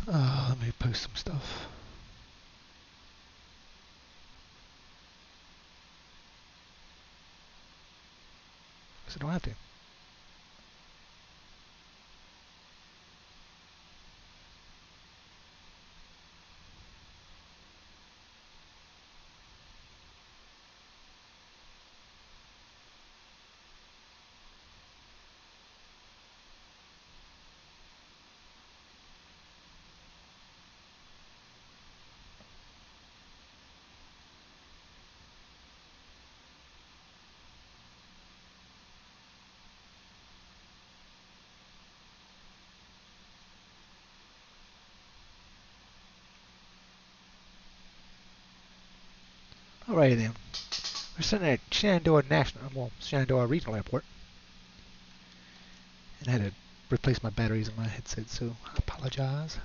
Let me post some stuff. So I don't have to. Alrighty then. We're sitting at Shenandoah Regional Airport. And I had to replace my batteries in my headset, so I apologize.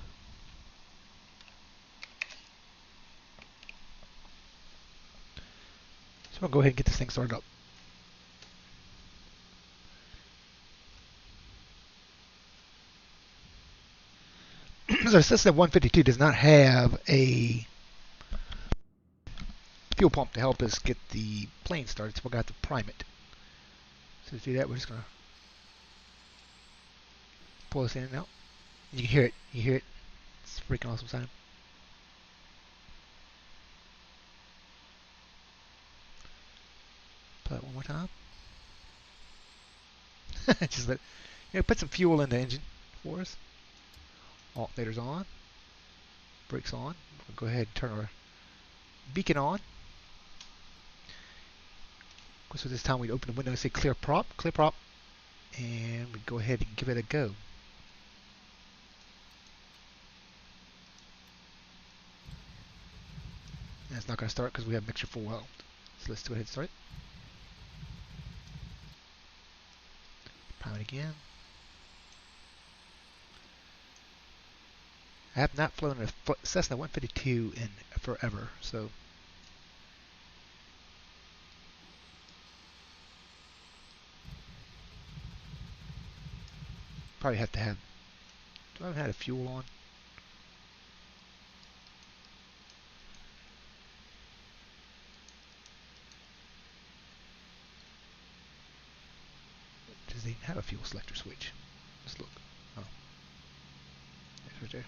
So I'll go ahead and get this thing started up. So the Cessna 152 does not have a fuel pump to help us get the plane started, so we're going to have to prime it. So to do that, we're just going to pull this in and out. You can hear it. You hear it. It's a freaking awesome sound. Play it one more time. Just put some fuel in the engine for us. Alternator's on. Brakes on. We'll go ahead and turn our beacon on. So this time we'd open the window and say clear prop, and we'd go ahead and give it a go. And it's not going to start because we have mixture full well. So let's go ahead and start it. Prime it again. I have not flown a Cessna 152 in forever, so probably have to have. Do I have had a fuel on? Does it even have a fuel selector switch? Let's look. Oh, it's right there.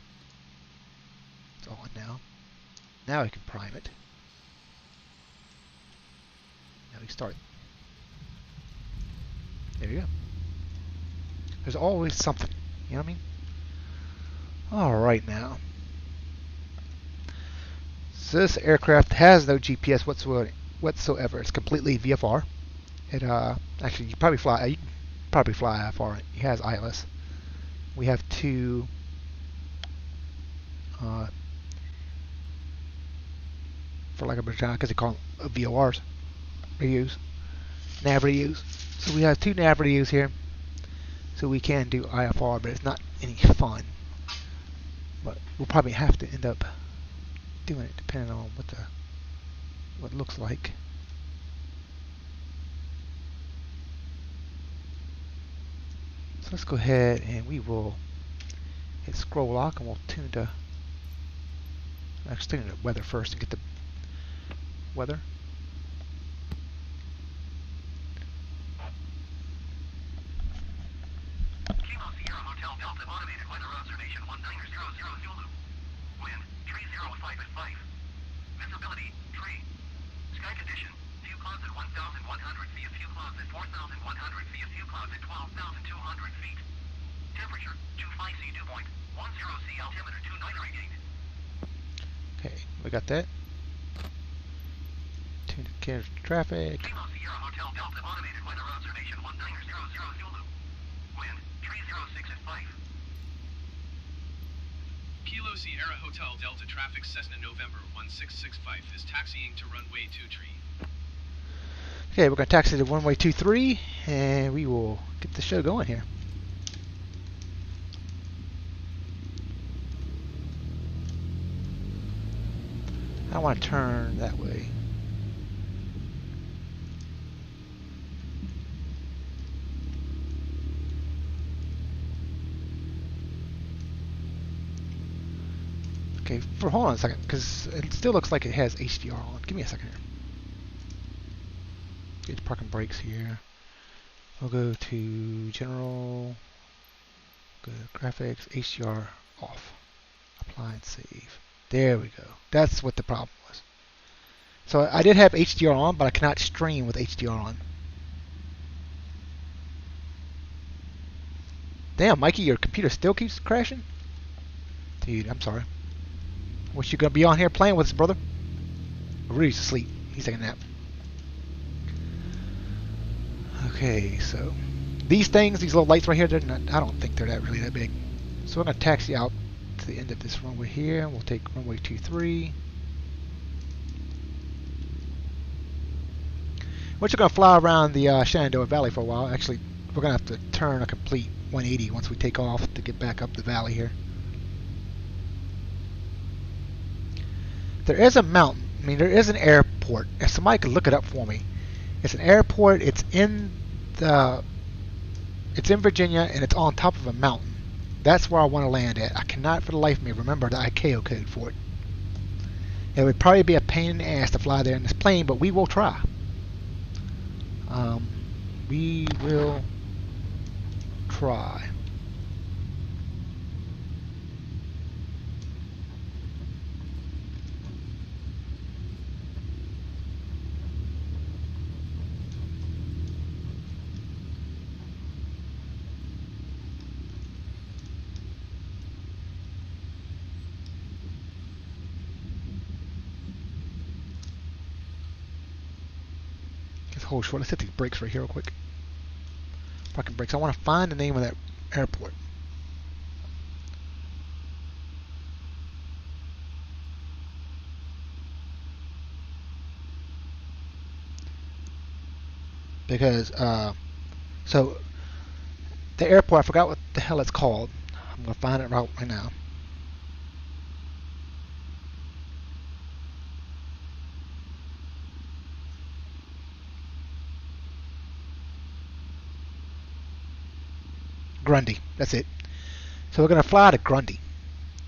It's on now. Now I can prime it. Now we start. There you go. There's always something. You know what I mean? Alright now. So this aircraft has no GPS whatsoever. It's completely VFR. It actually you can probably fly IFR. It has ILS. We have two for lack of a better term, because they call them VORs, radios, nav radios. So we have two nav radios here. So we can do IFR, but it's not any fun. But we'll probably have to end up doing it depending on what it looks like. So let's go ahead and we will hit scroll lock and we'll tune to actually tune the weather first and get the weather. Okay, we got that. Tune to carriage traffic. Kilo Sierra Hotel Delta traffic Cessna November 1665 is taxiing to runway 23. Okay, we're going to taxi to runway 23 and we will get the show going here. I want to turn that way. Okay, hold on a second, because it still looks like it has HDR on. Give me a second here. Get the parking brakes here. We'll go to General, go to Graphics, HDR off. Apply and save. There we go. That's what the problem was. So I did have HDR on, but I cannot stream with HDR on. Damn, Mikey, your computer still keeps crashing? Dude, I'm sorry. Wish you could be on here playing with us, brother. Rudy's asleep. He's taking a nap. Okay, so these things, these little lights right here, they're not, I don't think they're really that big. So we're going to taxi out to the end of this runway here. We'll take runway 23. We're just going to fly around the Shenandoah Valley for a while. Actually, we're going to have to turn a complete 180 once we take off to get back up the valley here. There is a mountain. I mean, there is an airport. If somebody could look it up for me. It's an airport. It's in Virginia, and it's on top of a mountain. That's where I want to land at. I cannot for the life of me remember the ICAO code for it. It would probably be a pain in the ass to fly there in this plane, but we will try. We will try. Hold short. Let's hit these brakes right here real quick. Parking brakes. I want to find the name of that airport. Because so the airport, I forgot what the hell it's called. I'm gonna find it right now. Grundy, that's it. So we're going to fly to Grundy,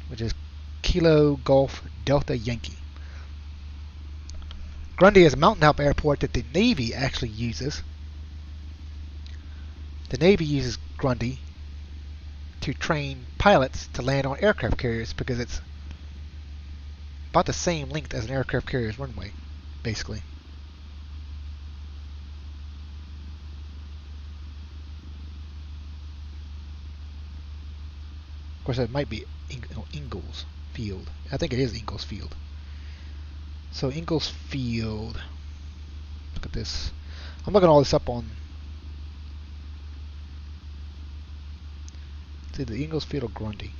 which is Kilo Golf Delta Yankee. Grundy is a mountaintop airport that the Navy actually uses. The Navy uses Grundy to train pilots to land on aircraft carriers because it's about the same length as an aircraft carrier's runway, basically. Of course, it might be Ingalls Field. I think it is Ingalls Field. So Ingalls Field. Look at this. I'm looking all this up on. It's either Ingalls Field or Grundy.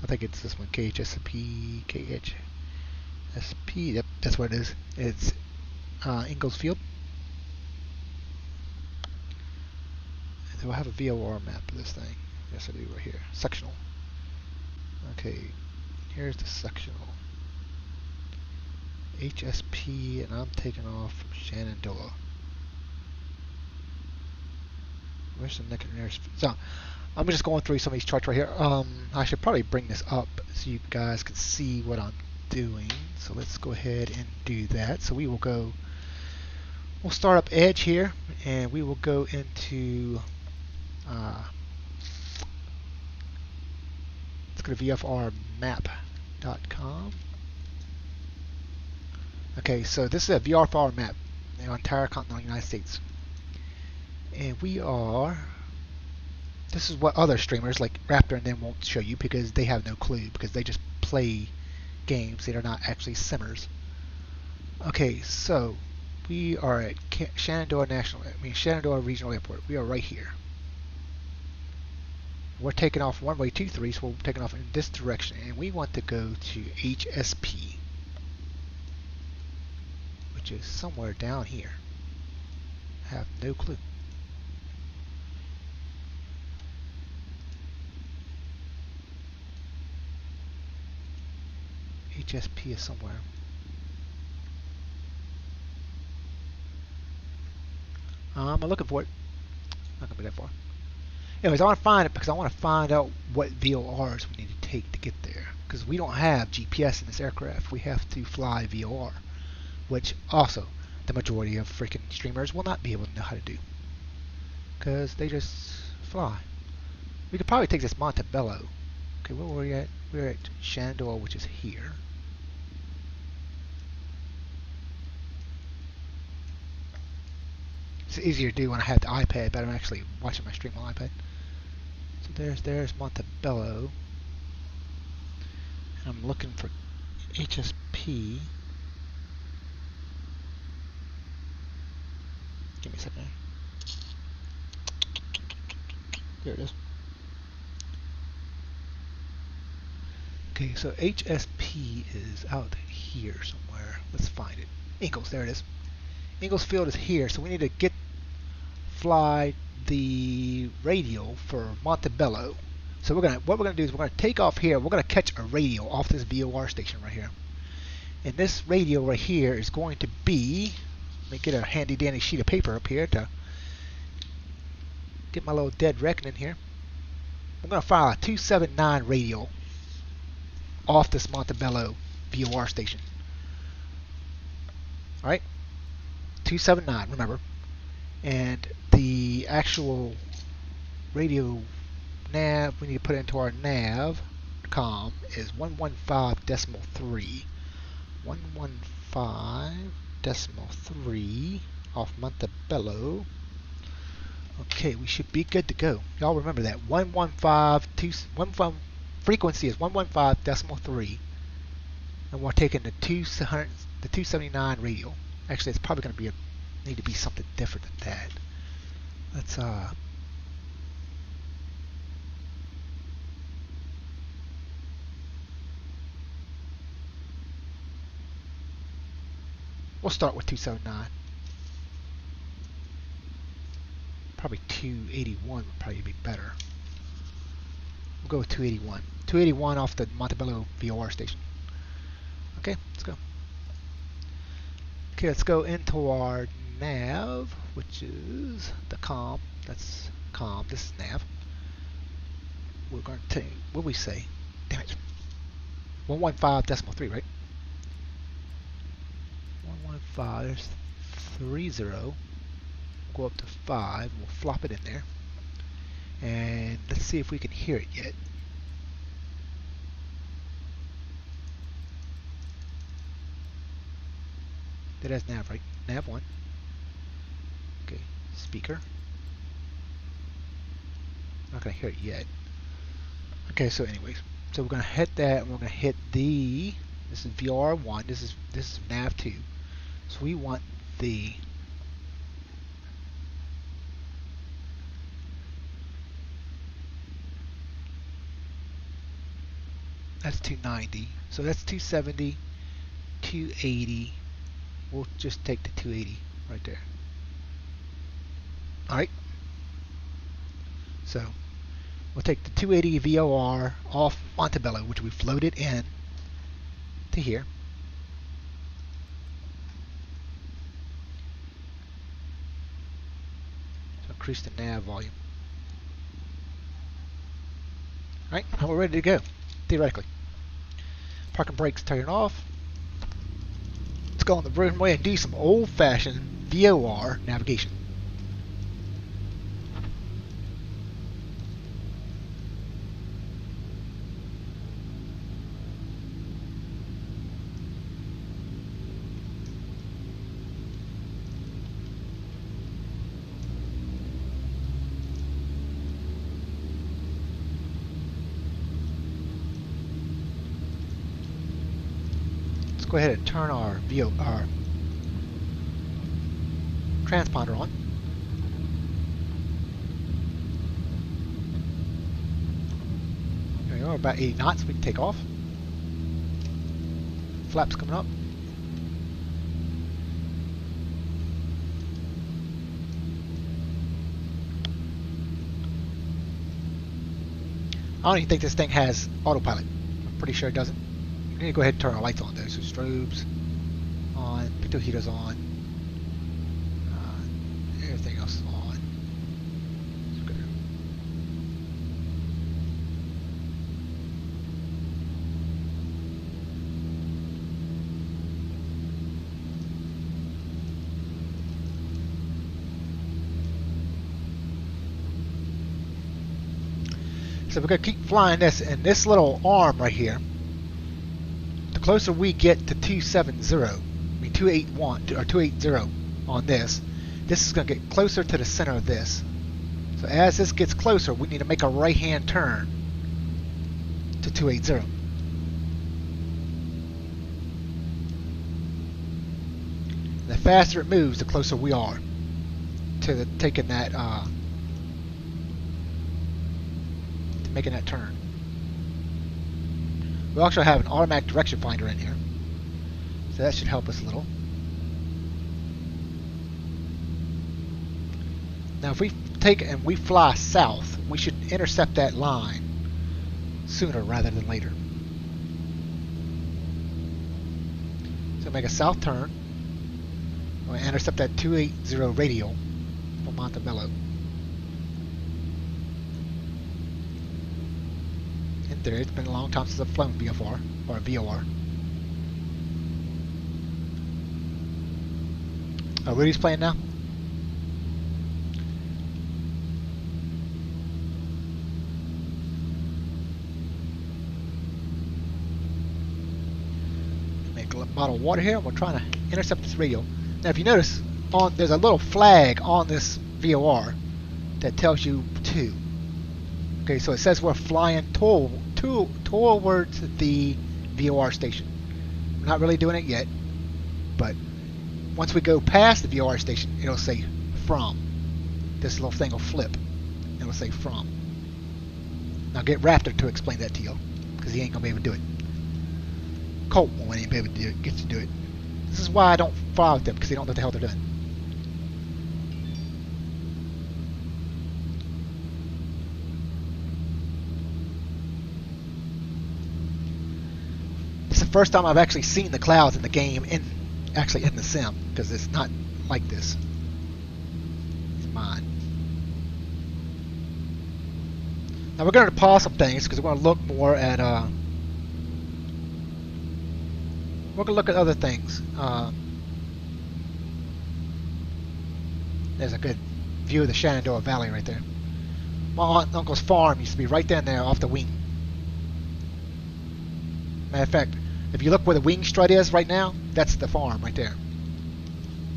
I think it's this one. KHSP. KHSP. Yep, that's what it is. It's Ingalls Field. Do I have a VOR map of this thing? Yes, I do, right here. Sectional. Okay, here's the sectional. HSP, and I'm taking off from Shenandoah. Where's the nearest? So, I'm just going through some of these charts right here. I should probably bring this up so you guys can see what I'm doing. So let's go ahead and do that. So we will go. We'll start up Edge here, and we will go into. Let's go to VFRmap.com. Okay, so this is a VFR map in the entire continental United States. And we are, this is what other streamers like Raptor and them won't show you because they have no clue, because they just play games. They are not actually simmers. Okay, so we are at Shenandoah Regional Airport. We are right here. We're taking off runway 23, so we're taking off in this direction, and we want to go to HSP, which is somewhere down here. I have no clue. HSP is somewhere. I'm looking for it. Not gonna be that far. Anyways, I want to find it because I want to find out what VORs we need to take to get there. Because we don't have GPS in this aircraft. We have to fly VOR, which also the majority of freaking streamers will not be able to know how to do. Because they just fly. We could probably take this Montebello. Okay, where were we at? We're at Shenandoah, which is here. It's easier to do when I have the iPad, but I'm actually watching my stream on iPad. So there's Montebello. And I'm looking for HSP. Give me a second. There it is. Okay, so HSP is out here somewhere. Let's find it. Ingalls, there it is. Ingalls Field is here, so we need to fly the radio for Montebello. So what we're gonna do is we're gonna take off here. We're gonna catch a radio off this VOR station right here. And this radio right here is going to be, let me get a handy dandy sheet of paper up here to get my little dead reckoning here. I'm gonna fire a 279 radio off this Montebello VOR station. Alright, 279, remember. And the actual radio nav we need to put into our nav com is 115.3. 115.3 off Montebello. Okay, we should be good to go. Y'all remember that. 115 frequency is 115.3, and we're taking the 279 radio. Actually, it's probably going to need to be something different than that. Let's we'll start with 279. Probably 281 would probably be better. We'll go with 281. 281 off the Montebello VOR station. Okay, let's go. Okay, let's go into our nav, which is the com. That's com. This is nav. We're going to take, what do we say? Damn it. 115.3, right? 115, there's 30. We'll go up to 5. We'll flop it in there. And let's see if we can hear it yet. That has nav, right? Nav 1. Okay, speaker. Not gonna hear it yet. Okay, so anyways, so we're gonna hit that, and we're gonna hit the. This is VR1. This is nav 2. So we want the. That's 290. So that's 270, 280. We'll just take the 280 right there. Alright. So we'll take the 280 VOR off Montebello, which we floated in to here. So increase the nav volume. Alright, now we're ready to go, theoretically. Parking brakes turn off. Let's go on the runway and do some old-fashioned VOR navigation. Go ahead and turn our transponder on. There we go, about 80 knots. We can take off. Flaps coming up. I don't even think this thing has autopilot. I'm pretty sure it doesn't. We need to go ahead and turn our lights on though. So strobes on, pitot heaters on, everything else is on. So we're going to keep flying this, and this little arm right here, the closer we get to 281 or 280 on this is going to get closer to the center of this. So as this gets closer, we need to make a right-hand turn to 280. The faster it moves, the closer we are to taking that, to making that turn. We also have an automatic direction finder in here, so that should help us a little. Now, if we take and we fly south, we should intercept that line sooner rather than later. So make a south turn. We'll intercept that 280 radial from Montebello. In theory, it's been a long time since I've flown VFR or VOR. Oh, Rudy's playing now? Make a bottle of water here, and we're trying to intercept this radial. Now, if you notice, there's a little flag on this VOR that tells you 2. Okay, so it says we're flying towards the VOR station. We're not really doing it yet, but once we go past the VOR station, it'll say from. This little thing will flip. It'll say from. Now get Raptor to explain that to you, because he ain't going to be able to do it. Colt won't be able to get you to do it. This is why I don't fly with them, because they don't know what the hell they're doing. It's the first time I've actually seen the clouds in the game, actually in the sim, because it's not like this. It's mine. Now we're going to pause some things, because we're going to look more at we're going to look at other things. There's a good view of the Shenandoah Valley right there. My aunt and uncle's farm used to be right down there off the wing. Matter of fact, if you look where the wing strut is right now, that's the farm right there.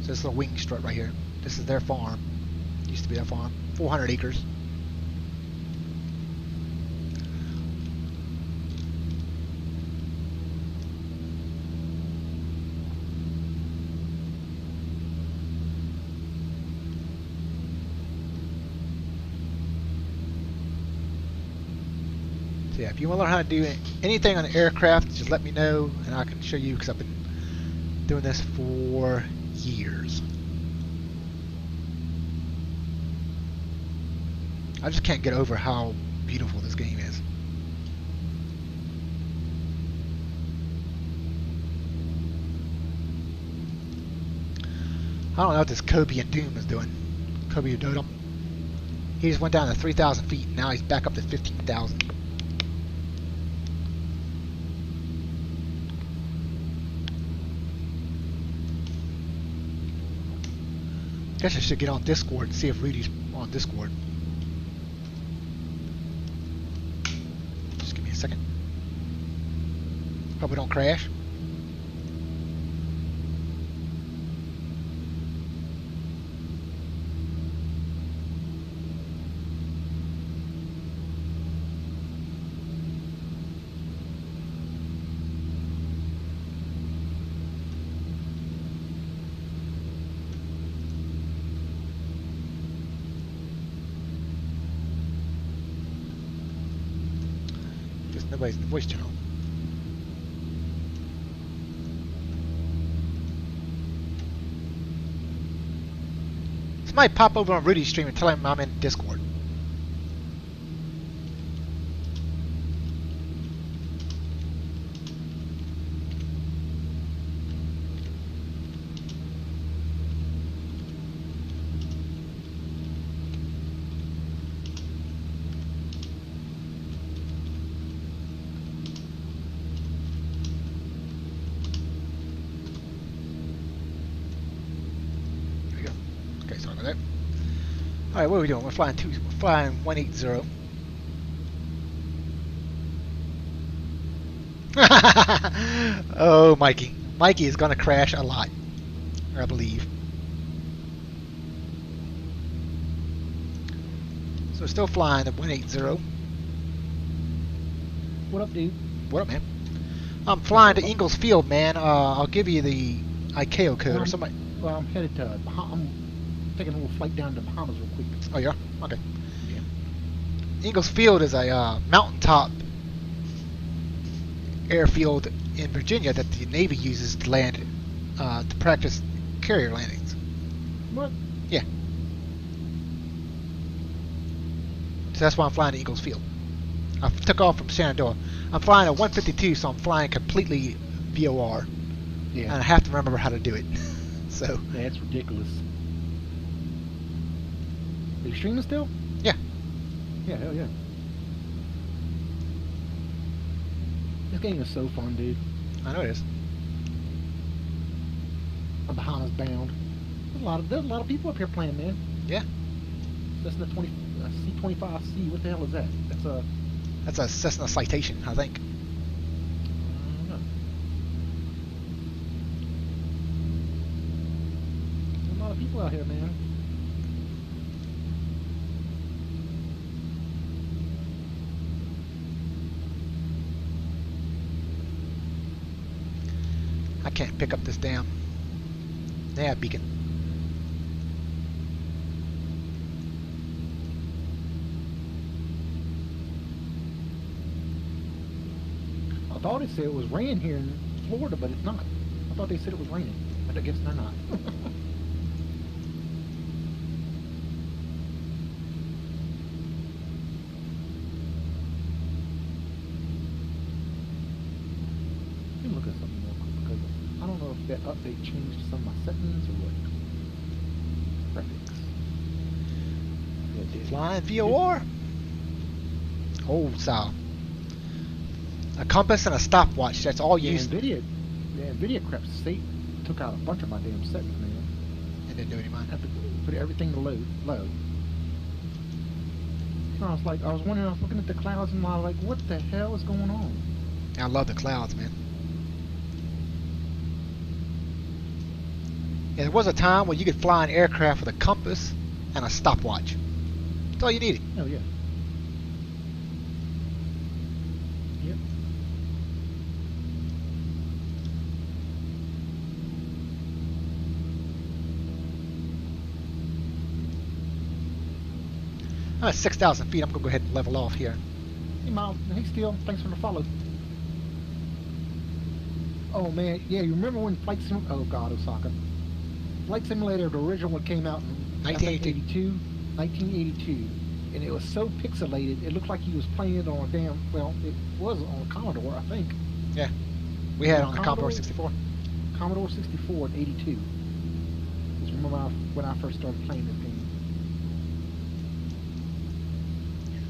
So this little wing strut right here. This is their farm. Used to be their farm. 400 acres. Yeah, if you want to learn how to do anything on an aircraft, just let me know and I can show you, because I've been doing this for years. I just can't get over how beautiful this game is. I don't know what this Kobe and Doom is doing. Kobe Udodum. He just went down to 3,000 feet and now he's back up to 15,000. Guess I should get on Discord and see if Rudy's on Discord. Just give me a second. Hope we don't crash. Nobody's in the voice channel. Somebody pop over on Rudy's stream and tell him I'm in Discord. Alright, what are we doing? We're flying 180. Oh, Mikey. Mikey is going to crash a lot, I believe. So we're still flying the 180. What up, dude? What up, man? I'm flying to Ingalls Field, man. I'll give you the ICAO code or somebody. Well, I'm headed to I'm taking a little flight down to Bahamas real quick. Oh, yeah? Okay. Yeah. Ingalls Field is a mountaintop airfield in Virginia that the Navy uses to land, to practice carrier landings. What? Yeah. So that's why I'm flying to Ingalls Field. I took off from Shenandoah. I'm flying a 152, so I'm flying completely VOR. Yeah. And I have to remember how to do it. So. Yeah, it's ridiculous. Are you streaming still? Yeah. Yeah, hell yeah. This game is so fun, dude. I know it is. I'm Bahamas bound. There's a lot of people up here playing, man. Yeah. Cessna C25C. What the hell is that? That's a Cessna Citation, I think. I don't know. There's a lot of people out here, man. I can't pick up this damn nav beacon. I thought it said it was raining here in Florida, but it's not. I thought they said it was raining, but I guess they're not. Let me look at something real quick because I don't know if that update changed some of my settings or what. Graphics. Yeah, it did. Flying VOR. Old style. A compass and a stopwatch. That's all you use. NVIDIA crap. They took out a bunch of my damn settings, man. And didn't do any mine. I have to put everything to low. And I was wondering, I was looking at the clouds and I was like, what the hell is going on? I love the clouds, man. And there was a time when you could fly an aircraft with a compass and a stopwatch. That's all you needed. Oh yeah. Yep. I'm at 6,000 feet. I'm going to go ahead and level off here. Hey Miles, hey Steel, thanks for the follow. Oh man, yeah, you remember when Flight Simulator, oh god, Osaka. Flight Simulator, the original one came out in 1982, and it was so pixelated, it looked like he was playing it on a damn, well, it was on a Commodore, I think. Yeah, we had it on the Commodore 64. Commodore 64 in 82. Just remember when I first started playing this game.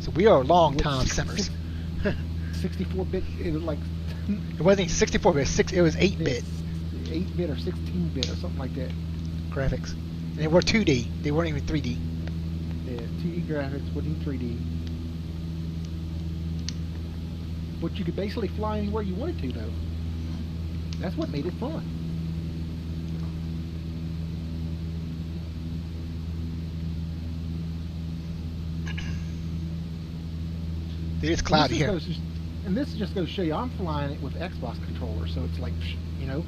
So we are long-time simmers. 64-bit, it was like... It wasn't 64-bit, it was 8-bit. 8-bit or 16-bit or something like that. Graphics. And they were 2D. They weren't even 3D. Yeah, 2D graphics, wasn't 3D. But you could basically fly anywhere you wanted to, though. That's what made it fun. Dude, it's cloudy here. And this just goes to show you, I'm flying it with Xbox controller, so it's like, you know,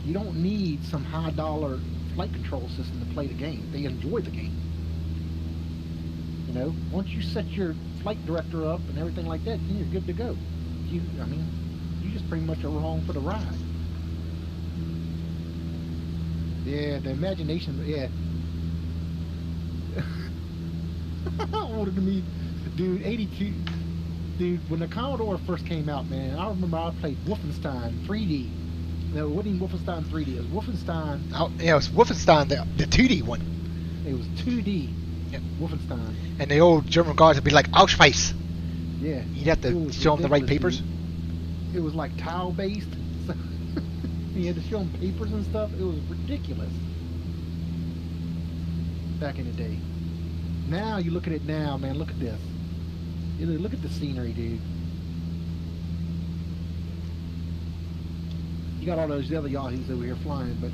you don't need some high-dollar flight control system to play the game. They enjoy the game. You know, once you set your flight director up and everything like that, then you're good to go. You just pretty much are along for the ride. Yeah, the imagination, yeah. Older than me. Dude, 82. Dude, when the Commodore first came out, man, I remember I played Wolfenstein 3D. No, it wasn't even Wolfenstein 3D. It was Wolfenstein. Oh, yeah, it was Wolfenstein, the 2D one. It was 2D. Yep. Wolfenstein. And the old German guards would be like, Auschwitz. Yeah. You'd have to show them the right papers. Dude. It was like tile-based. So you had to show them papers and stuff. It was ridiculous. Back in the day. Now, you look at it now, man, look at this. You know, look at the scenery, dude. You got all those other yahoos over here flying, but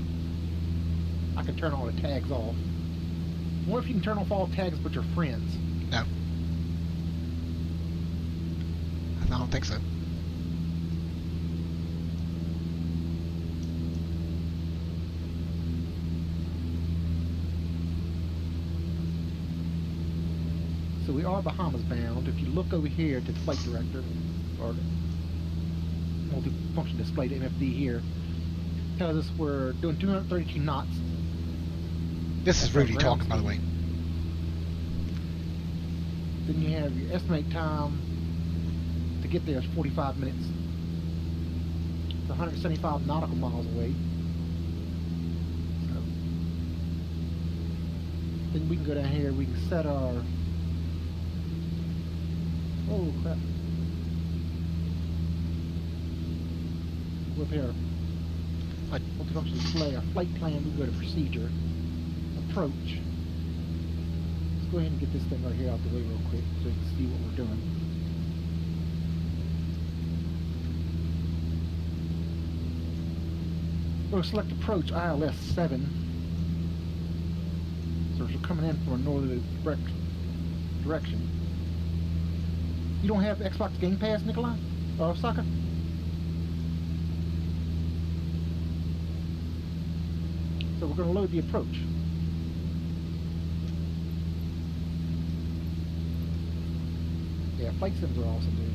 I can turn all the tags off. I wonder if you can turn off all tags but your friends. No. I don't think so. So we are Bahamas bound. If you look over here to the flight director, or multifunction display, the MFD here, tells us we're doing 232 knots. This is Rudy talking, by the way. Then you have your estimate time to get there is 45 minutes. It's 175 nautical miles away. So then we can go down here. We can set our. Oh crap! We're up here. Multifunction display. Our flight plan. We go to procedure. Approach. Let's go ahead and get this thing right here out the way real quick so you can see what we're doing. We'll select approach ILS 7. So we're coming in from a northerly direction. You don't have Xbox Game Pass, Nikolai? Or Osaka? So we're going to load the approach. Yeah, flight sims are awesome, dude.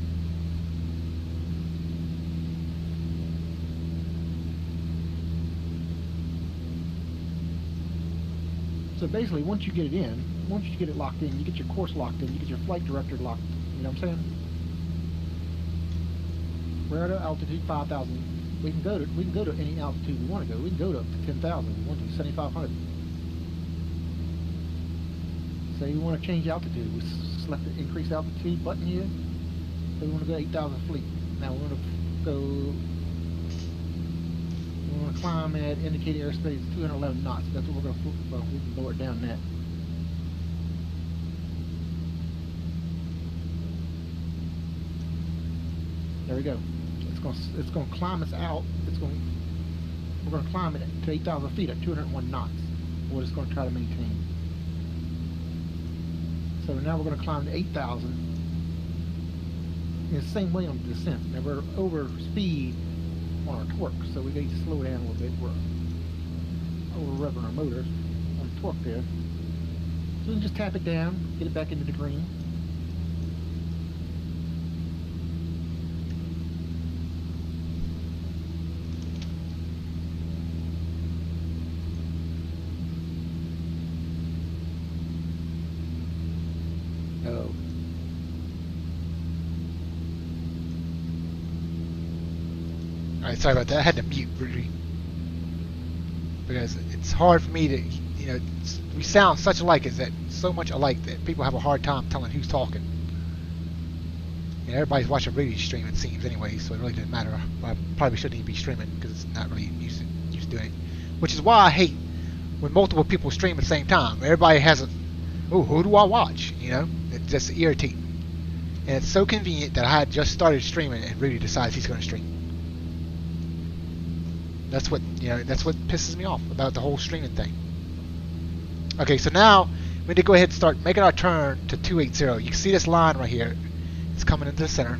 So basically, once you get it in, once you get it locked in, you get your course locked in, you get your flight director locked, you know what I'm saying? We're at an altitude 5,000. We can go to any altitude we want to go. We can go to up to 10,000. We want to 7,500. Say we want to change altitude. We select the increase altitude button here. So we want to go 8,000 feet. Now we want to go. We want to climb at indicated airspace 211 knots. That's what we're going to. Well, we can lower it down that. There we go. It's going to climb us out. We're going to climb it to 8,000 feet at 201 knots. We're just going to try to maintain. So now we're going to climb to 8,000 in the same way on the descent. Now we're over speed on our torque, so we need to slow down a little bit. We're over revving our motors on the torque there. So we can just tap it down, get it back into the green. Alright, sorry about that. I had to mute Rudy because it's hard for me to, you know, we sound such alike, is that so much alike that people have a hard time telling who's talking. You know, everybody's watching Rudy's stream, it seems, anyway, so it really doesn't matter. I probably shouldn't even be streaming because it's not really used to doing it. Which is why I hate when multiple people stream at the same time. Everybody has a, oh, who do I watch? You know, it's just irritating. And it's so convenient that I had just started streaming and Rudy decides he's going to stream. That's what, you know, that's what pisses me off about the whole streaming thing. Okay, so now we need to go ahead and start making our turn to 280. You can see this line right here. It's coming into the center.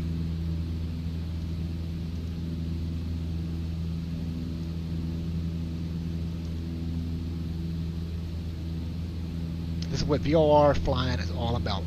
This is what VOR flying is all about.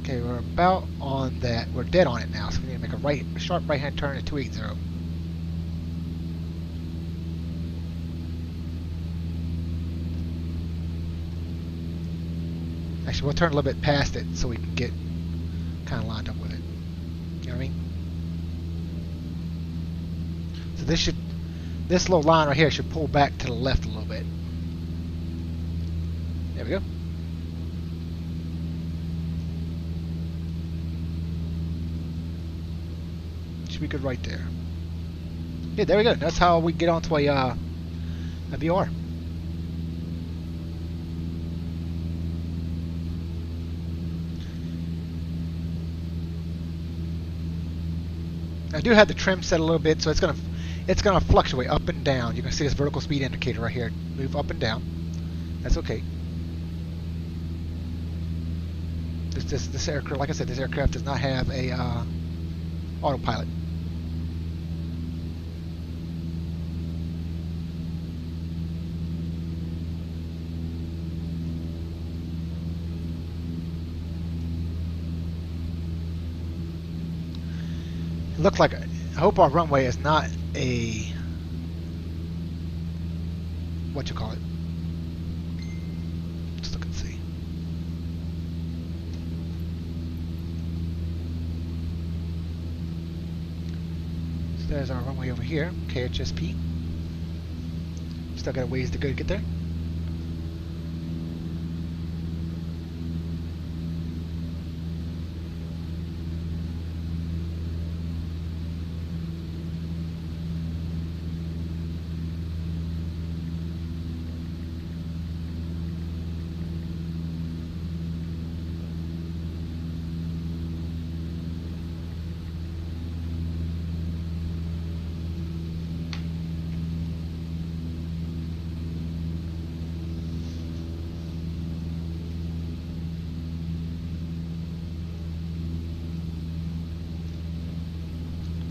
Okay, we're about on that. We're dead on it now, so we need to make a sharp right-hand turn at 280. Actually, we'll turn a little bit past it so we can get kind of lined up with it. You know what I mean? So this little line right here should pull back to the left a little bit. There we go. be good right there. Yeah, there we go. That's how we get onto a VR. I do have the trim set a little bit, so it's gonna fluctuate up and down. You can see this vertical speed indicator right here. Move up and down. That's okay. This aircraft, like I said, this aircraft does not have a autopilot. It looks like, I hope our runway is not a, what you call it? Let's look and see. So there's our runway over here, KHSP. Still got a ways to go to get there.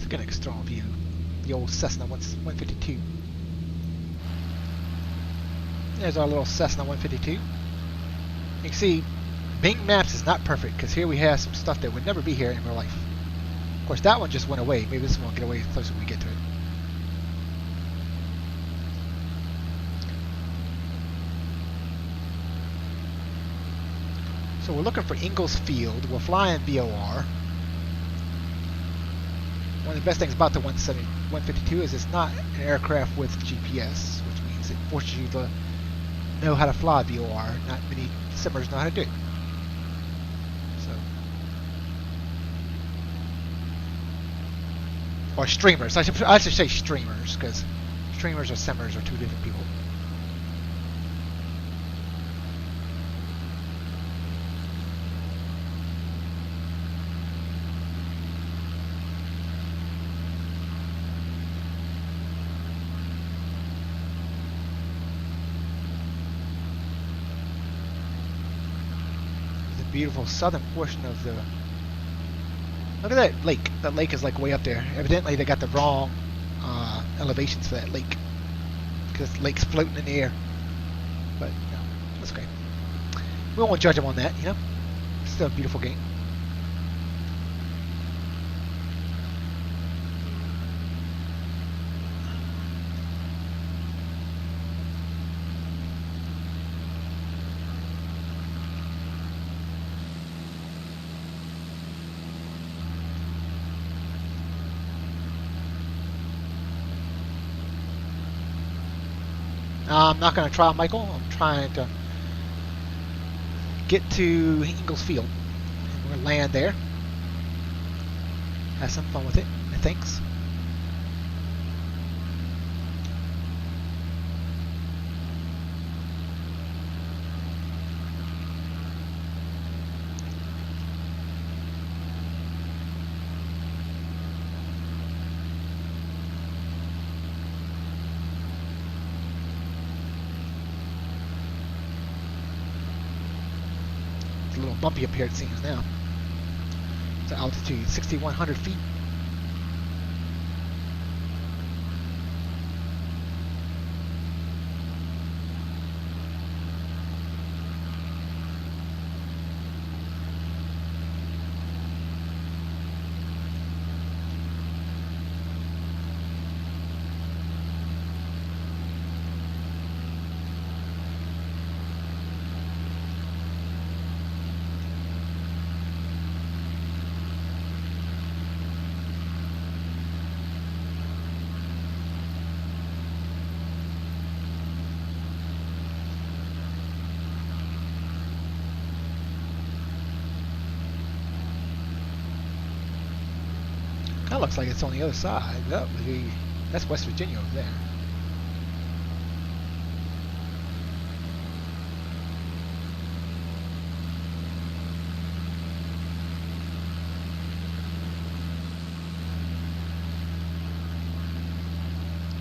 Get an external view. The old Cessna 152. There's our little Cessna 152. You can see Bing Maps is not perfect because here we have some stuff that would never be here in real life. Of course, that one just went away. Maybe this one will get away closer when we get to it. So we're looking for Ingalls Field. We're flying VOR. One of the best things about the 152 is it's not an aircraft with GPS, which means it forces you to know how to fly VOR. Not many simmers know how to do it. So, or streamers. I should say streamers, because streamers or simmers are two different people. Beautiful southern portion of the. Look at that lake. That lake is like way up there. Evidently, they got the wrong elevations for that lake because the lake's floating in the air. But you know, that's okay. We won't judge them on that. You know, it's still a beautiful game. I'm not going to try Michael. I'm trying to get to Ingalls Field. And we're going to land there. Have some fun with it. Thanks. It's a little bumpy up here, it seems now. It's altitude 6,100 feet. looks like it's on the other side. Oh, that's West Virginia over there.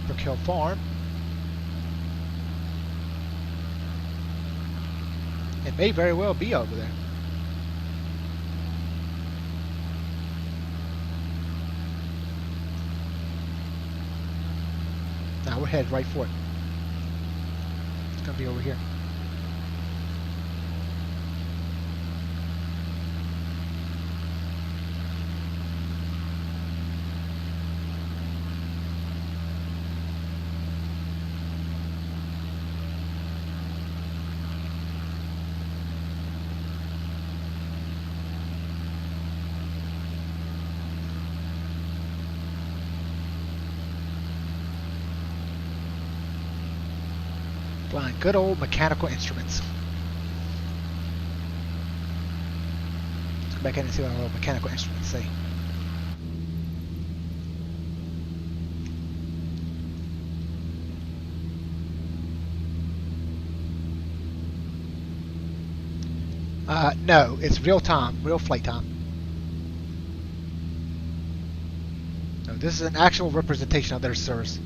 Brookhill Farm. It may very well be over there. Now we're headed right for it. It's going to be over here. Flying good old mechanical instruments. Let's go back in and see what our little mechanical instruments say. No, it's real time, real flight time. No, this is an actual representation of their service.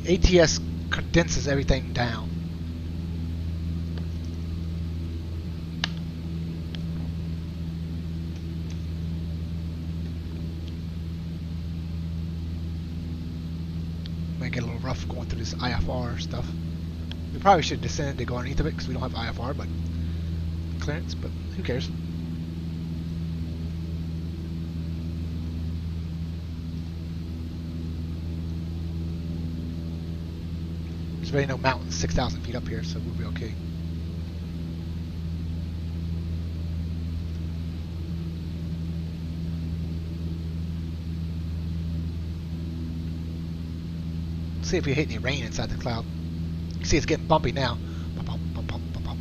ATS condenses everything down. Might get a little rough going through this IFR stuff. We probably should descend to go underneath of it because we don't have IFR, but clearance, but who cares? There's really no mountains 6,000 feet up here, so we'll be okay. See if we hit any rain inside the cloud. You can see it's getting bumpy now. Bump, bump, bump, bump, bump, bump.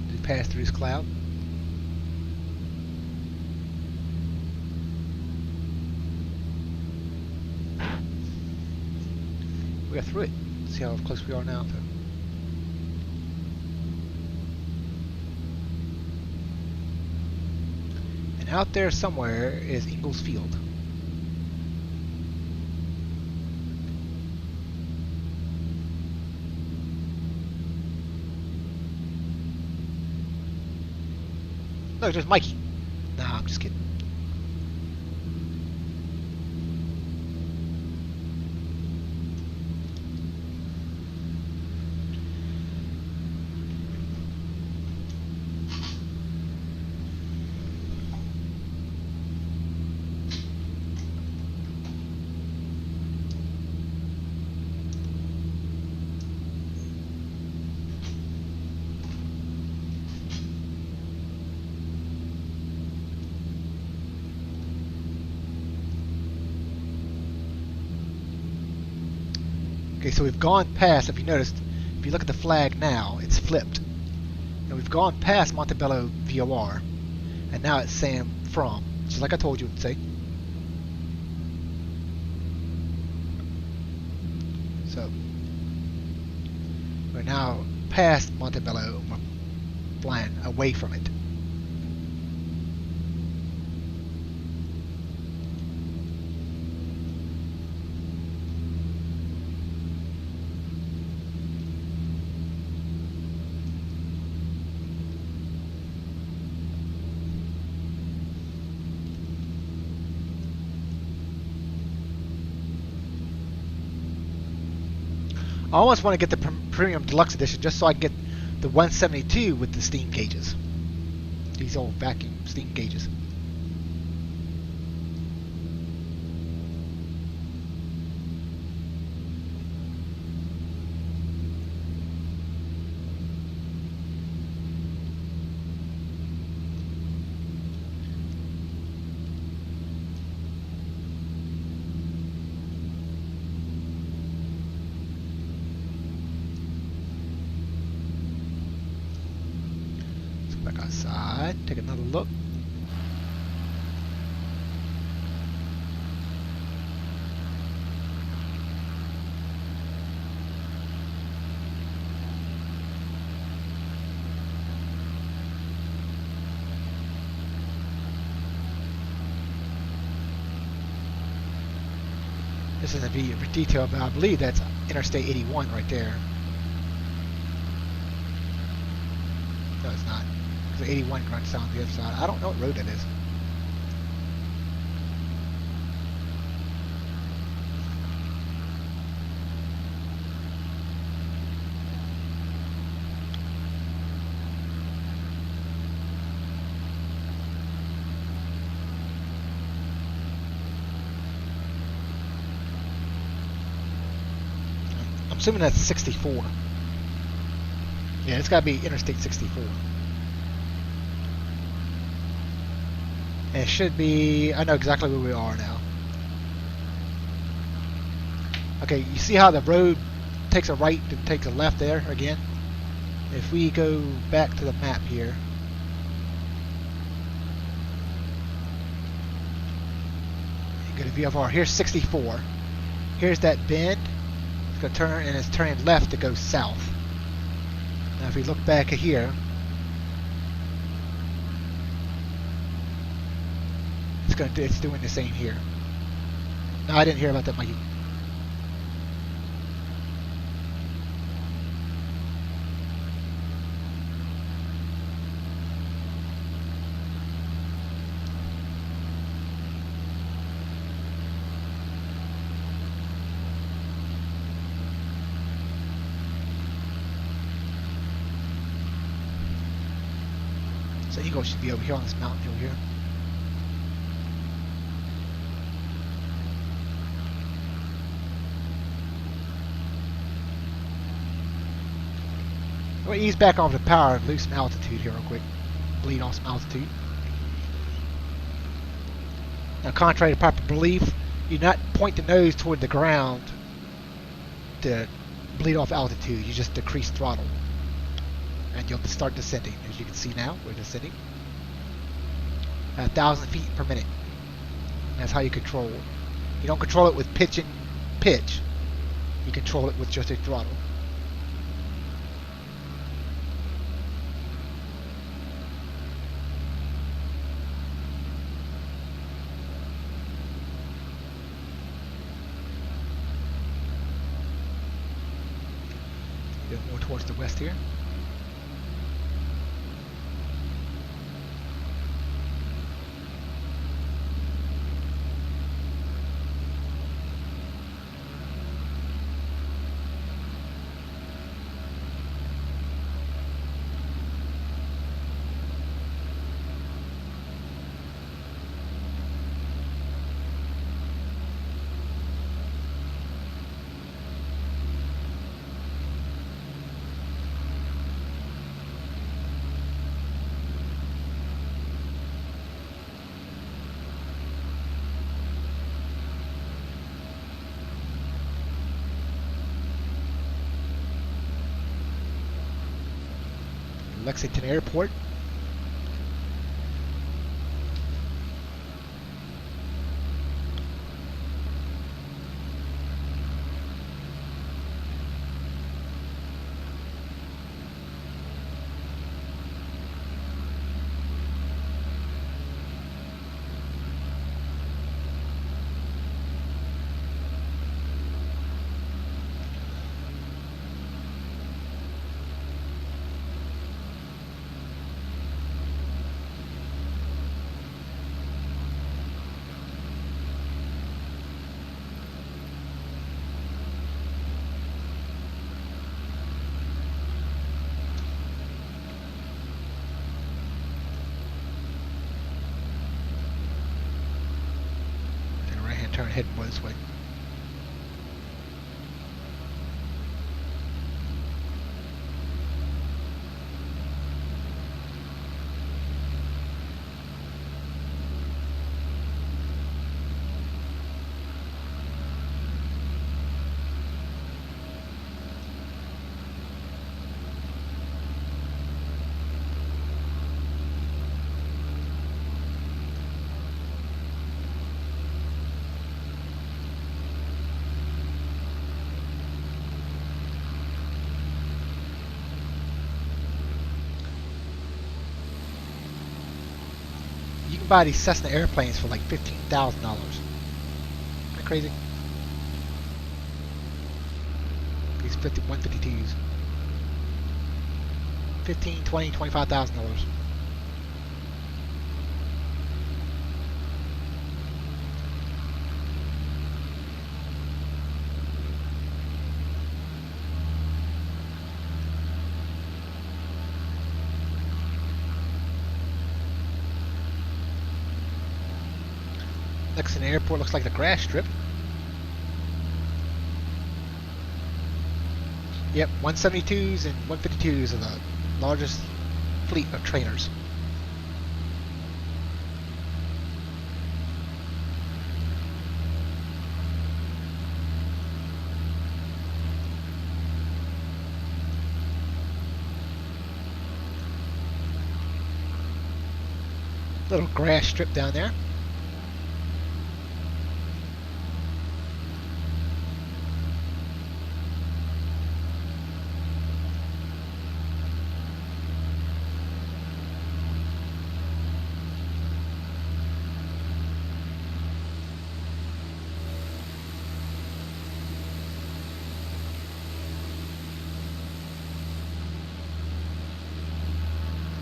We pass through this cloud. We got through it. See how close we are now. And out there somewhere is Ingalls Field. Look, there's Mikey. Nah, I'm just kidding. Okay, so we've gone past, if you noticed, if you look at the flag now, it's flipped. And we've gone past Montebello VOR, and now it's saying from, just like I told you it would say. So, we're now past Montebello, we're flying away from it. I almost want to get the Premium Deluxe Edition just so I can get the 172 with the steam gauges. These old vacuum steam gauges. Back outside, take another look. This isn't a detail, but I believe that's Interstate 81 right there. No, it's not. Because 81 runs down the other side. I don't know what road that is. I'm assuming that's 64. Yeah, it's got to be Interstate 64. And it should be... I know exactly where we are now. Okay, you see how the road takes a right and takes a left there again? If we go back to the map here... You go to VFR. Here's 64. Here's that bend. It's going to turn, and it's turning left to go south. Now if we look back here, it's doing the same here. No, I didn't hear about that, Mikey. So Eagle should be over here on this mountain hill here. I'm going to ease back off the power and lose some altitude here real quick. Bleed off some altitude. Now, contrary to popular belief, you not point the nose toward the ground to bleed off altitude. You just decrease throttle. And you'll start descending. As you can see now, we're descending. 1,000 feet per minute. That's how you control. You don't control it with pitch and pitch. You control it with just a throttle. A bit more towards the west here. Lexington Airport. Turn head more this way. You can buy these Cessna airplanes for like $15,000. Isn't that crazy? these 152s. 15, 20, $25,000. Next in the airport looks like the grass strip. Yep, 172s and 152s are the largest fleet of trainers. Little grass strip down there.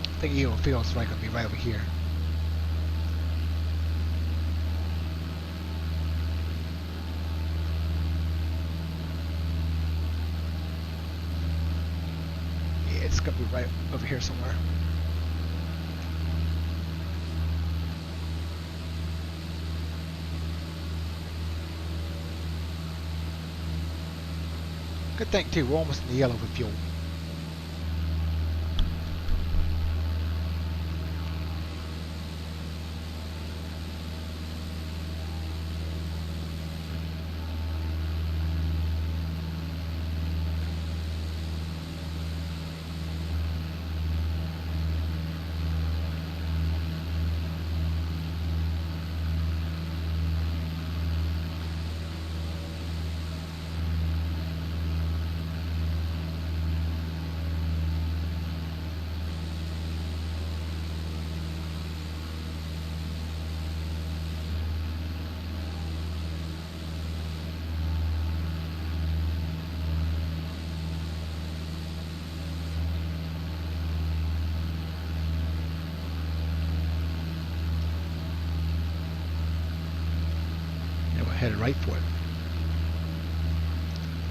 I think Eagle Field's right gonna be right over here. Yeah, it's gonna be right over here somewhere. Good thing too, we're almost in the yellow with fuel. Headed right for it.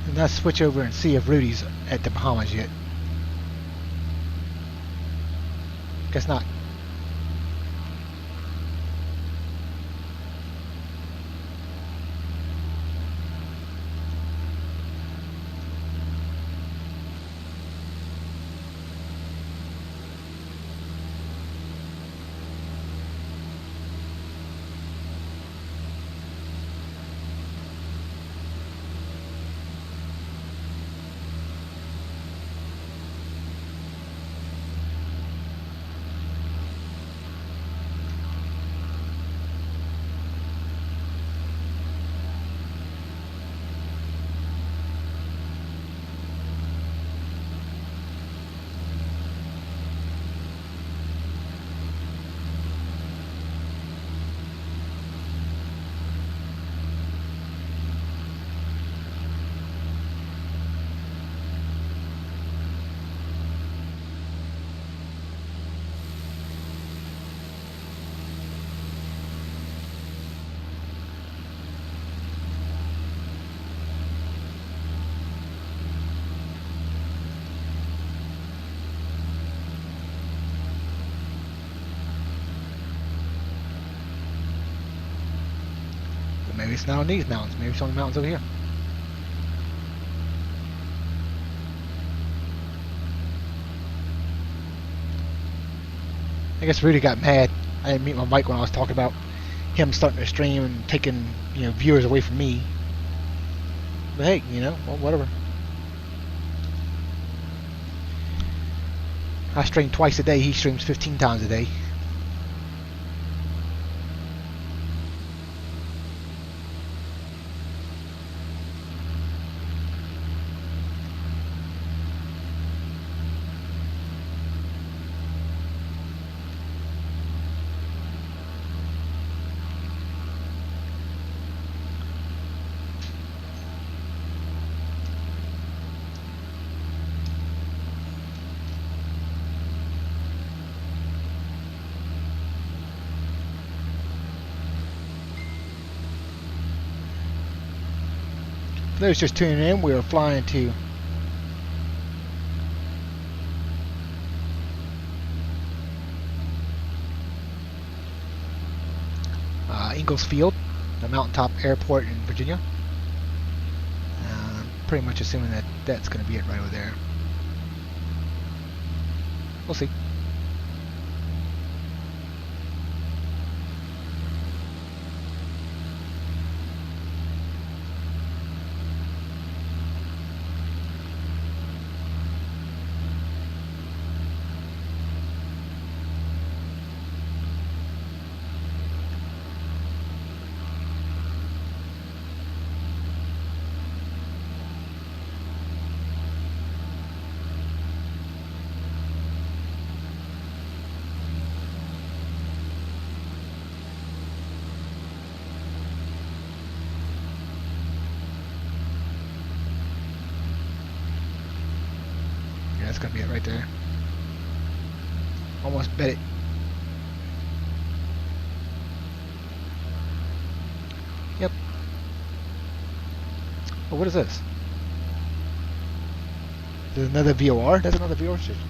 And let's switch over and see if Rudy's at the Bahamas yet. Guess not. Maybe it's not on these mountains. Maybe it's on the mountains over here. I guess Rudy got mad. I didn't mute my mic when I was talking about him starting to stream and taking, viewers away from me. But hey, well, whatever. I stream twice a day. He streams 15 times a day. those just tuning in, we are flying to Ingalls Field, the mountaintop airport in Virginia. Pretty much assuming that that's going to be it right over there. We'll see. That's gonna be it right there. Almost bet it. Yep. Oh, what is this? There's another VOR? That's another VOR station.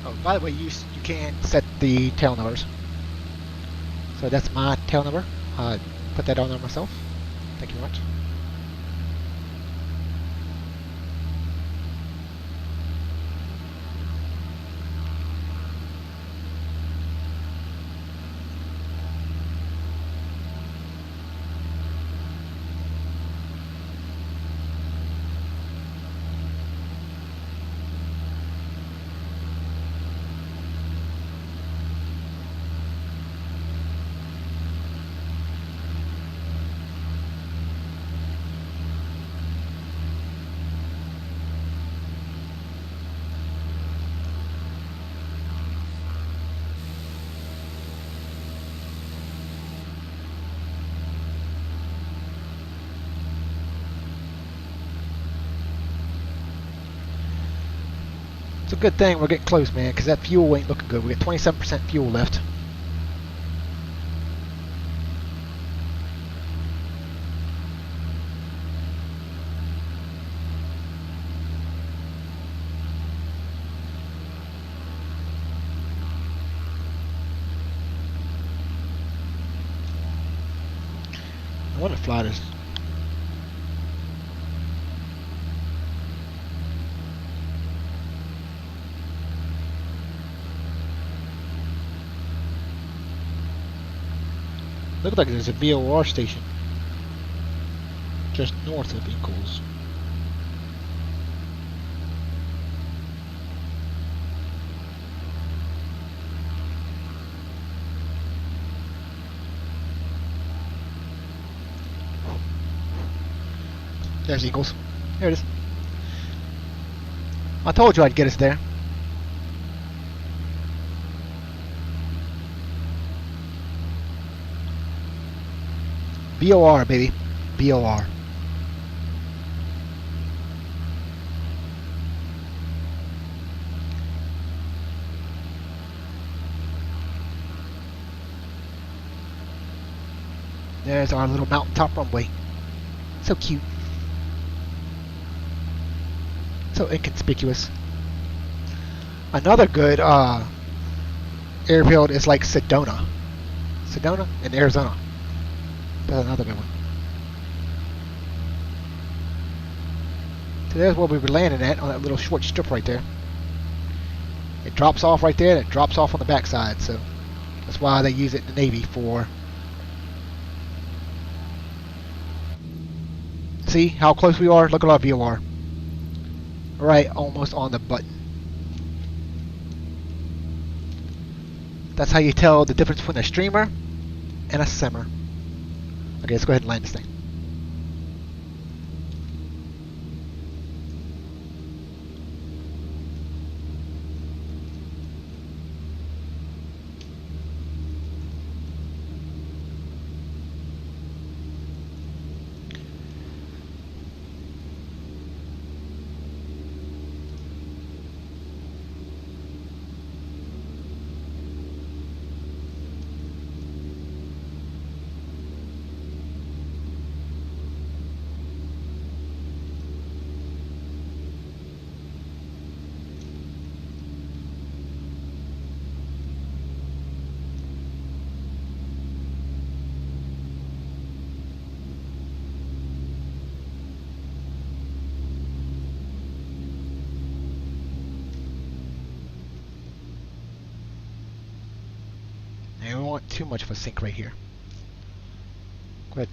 Oh, by the way, you can set the tail numbers. So that's my tail number. Put that on there myself. Thank you very much. It's a good thing we're getting close, man, because that fuel ain't looking good. We got 27% fuel left. I want to fly this. Looks like there's a VOR station just north of Ingalls. There's Ingalls. There it is. I told you I'd get us there. VOR, baby. VOR. There's our little mountaintop runway. So cute. So inconspicuous. Another good airfield is like Sedona. Sedona in Arizona. That's another good one. So there's where we were landing at, on that little short strip right there. It drops off right there, and it drops off on the backside, so that's why they use it in the Navy for... See how close we are? Look at our VOR. Right, almost on the button. That's how you tell the difference between a streamer and a simmer. Okay, let's go ahead and land this thing. And we don't want too much of a sink right here. Go ahead,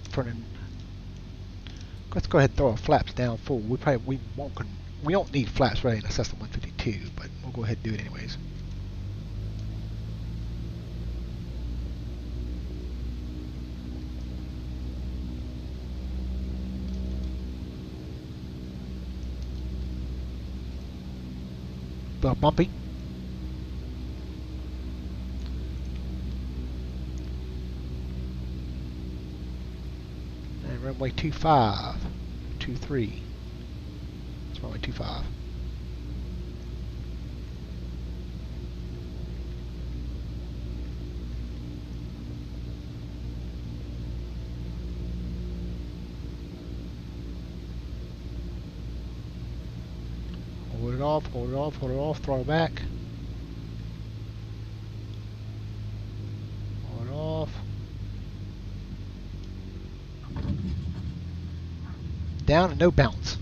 let's go ahead and throw our flaps down full. We don't need flaps really in a Cessna 152, but we'll go ahead and do it anyways. A little bumpy. And runway 25, 23. It's runway 25. Hold it off, hold it off, hold it off, throw it back. Hold it off. Down and no bounce.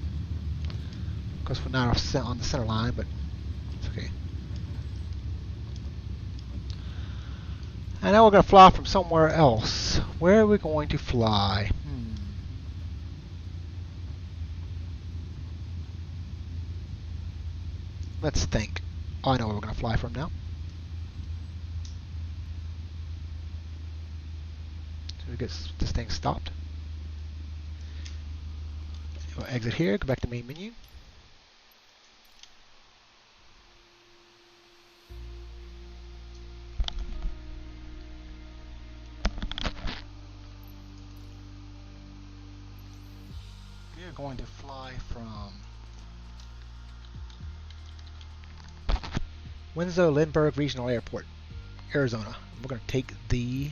Because we're not on the center line, but it's okay. And now we're going to fly from somewhere else. Where are we going to fly? Let's think. Oh, I know where we're going to fly from now. So we get this thing stopped. We'll exit here, go back to main menu. We're going to fly from Winslow-Lindbergh Regional Airport, Arizona. We're going to take the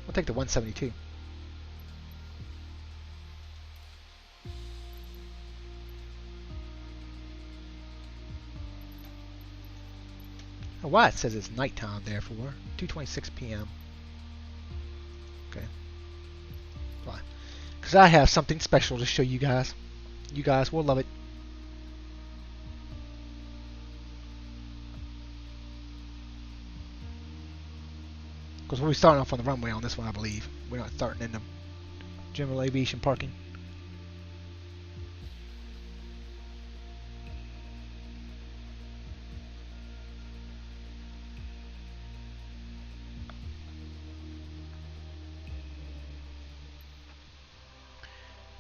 We'll take the 172. Oh, why it says it's nighttime there for 2:26 p.m. Okay, fine. Because I have something special to show you guys. You guys will love it. Because we'll be starting off on the runway on this one, I believe. We're not starting in the general aviation parking.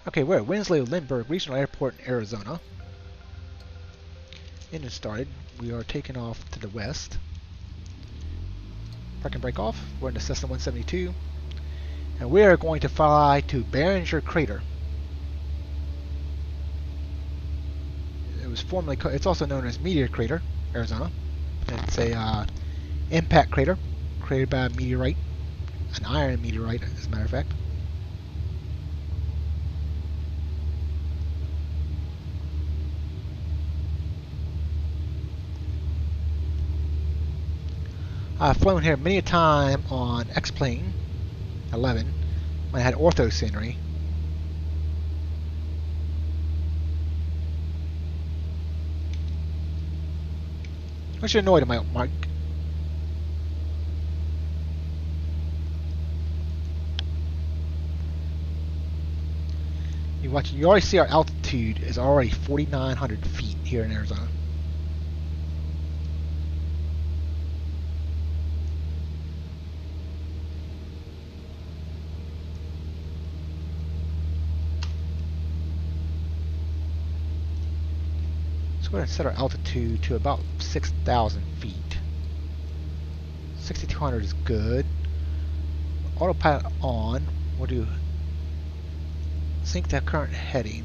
Okay, we're at Winslow-Lindbergh Regional Airport in Arizona. Engine started. We are taking off to the west. Park and brake off. We're in the Cessna 172. And we are going to fly to Barringer Crater. It was formerly, it's also known as Meteor Crater, Arizona. It's a impact crater created by a meteorite, an iron meteorite, as a matter of fact. I've flown here many a time on X-Plane 11 when I had ortho scenery. Don't you annoy the mic? You already see our altitude is already 4,900 feet here in Arizona. So we're going to set our altitude to about 6,000 feet. 6,200 is good. Autopilot on. We'll do sync the current heading,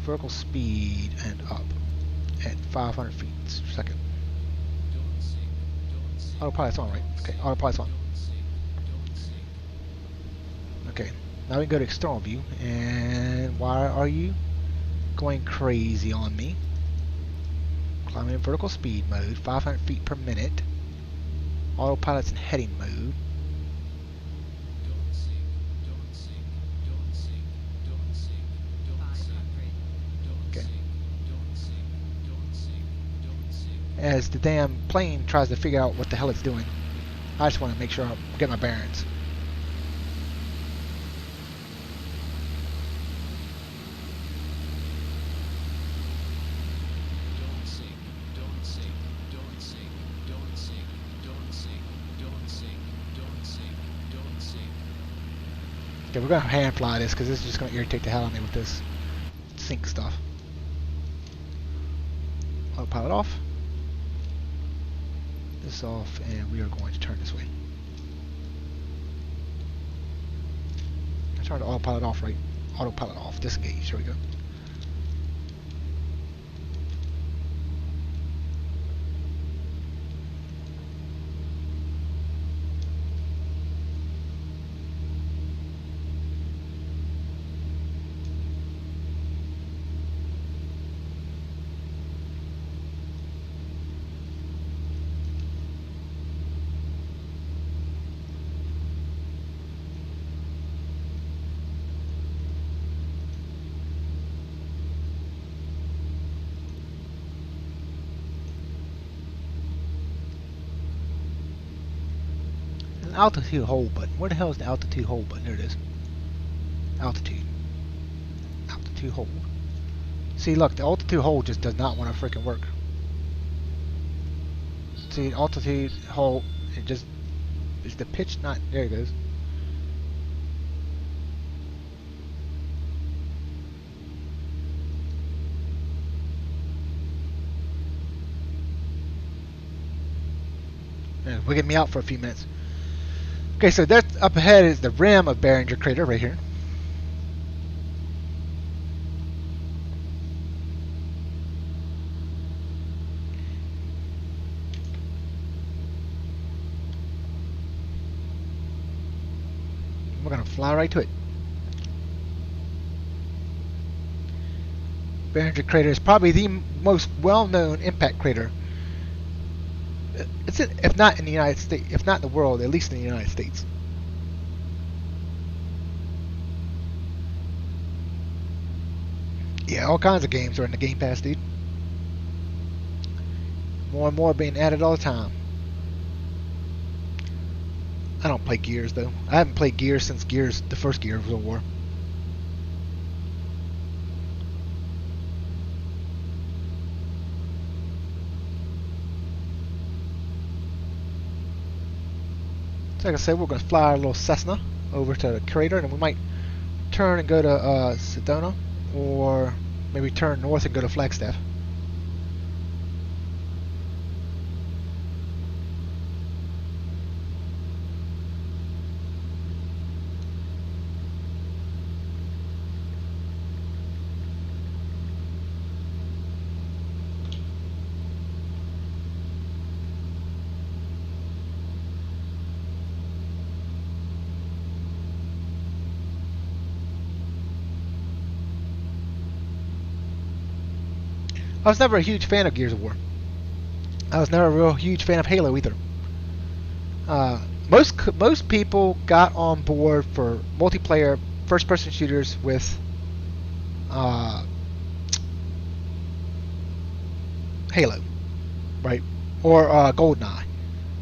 vertical speed, and up at 500 feet per second. Autopilot's on, right? Okay, autopilot's on. Okay, now we can go to external view, and why are you going crazy on me? Climbing in vertical speed mode, 500 feet per minute. Autopilot's in heading mode. As the damn plane tries to figure out what the hell it's doing. I just want to make sure I get my bearings. Okay, we're going to hand fly this because this is just going to irritate the hell out of me with this sync stuff. Autopilot off. This off, and we are going to turn this way. I turned the autopilot off, right? Autopilot off, disengage, here we go. Altitude hold button. Where the hell is the altitude hold button? There it is. Altitude. Altitude hold. See, look, the altitude hold just does not want to freaking work. See, altitude hold, it just, is the pitch not, there it goes. Yeah, wigging me out for a few minutes. Okay, so that's up ahead is the rim of Behringer Crater right here. We're going to fly right to it. Behringer Crater is probably the most well-known impact crater. It's if not in the United States, if not in the world, at least in the United States. Yeah, all kinds of games are in the Game Pass, dude. More and more being added all the time. I don't play Gears though. I haven't played Gears since the first Gears of War. So like I said, we're going to fly our little Cessna over to the crater, and we might turn and go to Sedona, or maybe turn north and go to Flagstaff. I was never a huge fan of Gears of War. I was never a real huge fan of Halo either. Most people got on board for multiplayer first-person shooters with Halo, right? or GoldenEye.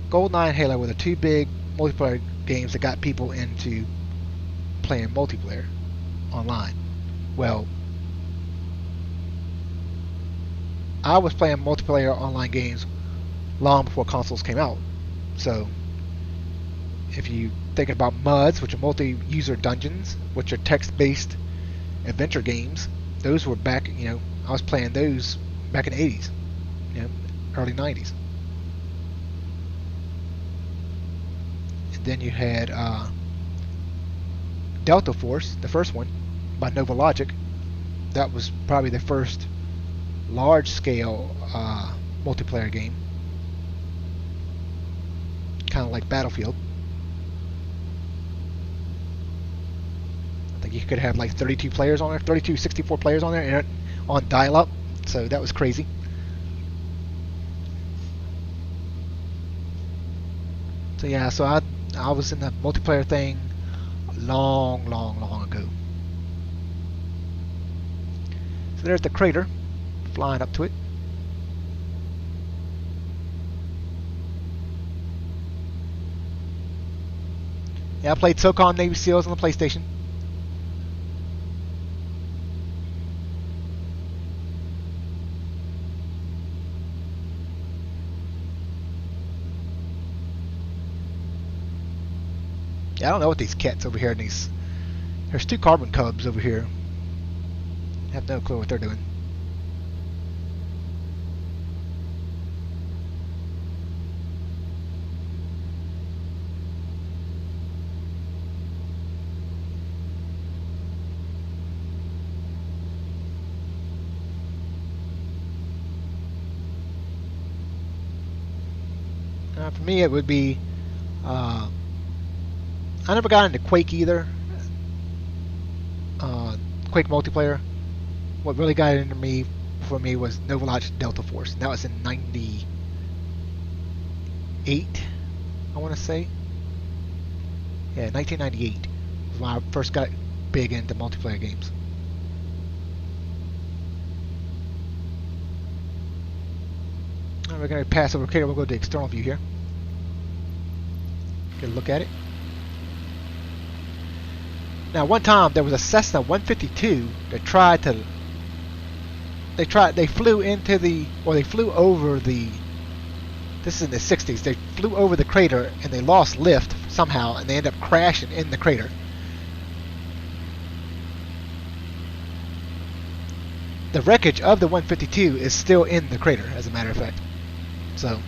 GoldenEye and Halo were the two big multiplayer games that got people into playing multiplayer online. Well, I was playing multiplayer online games long before consoles came out. So, if you think about MUDs, which are multi-user dungeons, which are text-based adventure games, those were back, I was playing those back in the 80s, early 90s. And then you had Delta Force, the first one, by Nova Logic. That was probably the first large-scale multiplayer game. Kind of like Battlefield. I think you could have like 32 players on there, 32, 64 players on there, and on dial-up. So that was crazy. So yeah, so I was in the multiplayer thing long ago. So there's the crater, flying up to it. Yeah, I played SOCOM Navy SEALs on the PlayStation. Yeah, I don't know what these cats over here and these. There's two carbon cubs over here. I have no clue what they're doing. For me, it would be. I never got into Quake either. Quake multiplayer. What really got into me for me was Nova Logic Delta Force. And that was in '98, I want to say. Yeah, 1998 was when I first got big into multiplayer games. Right, we're going to pass over crater. We'll go to the external view here. Get a look at it. Now, one time there was a Cessna 152 that tried to. They flew into the, or they flew over the. This is in the 60s. They flew over the crater and they lost lift somehow, and they ended up crashing in the crater. The wreckage of the 152 is still in the crater, as a matter of fact. So.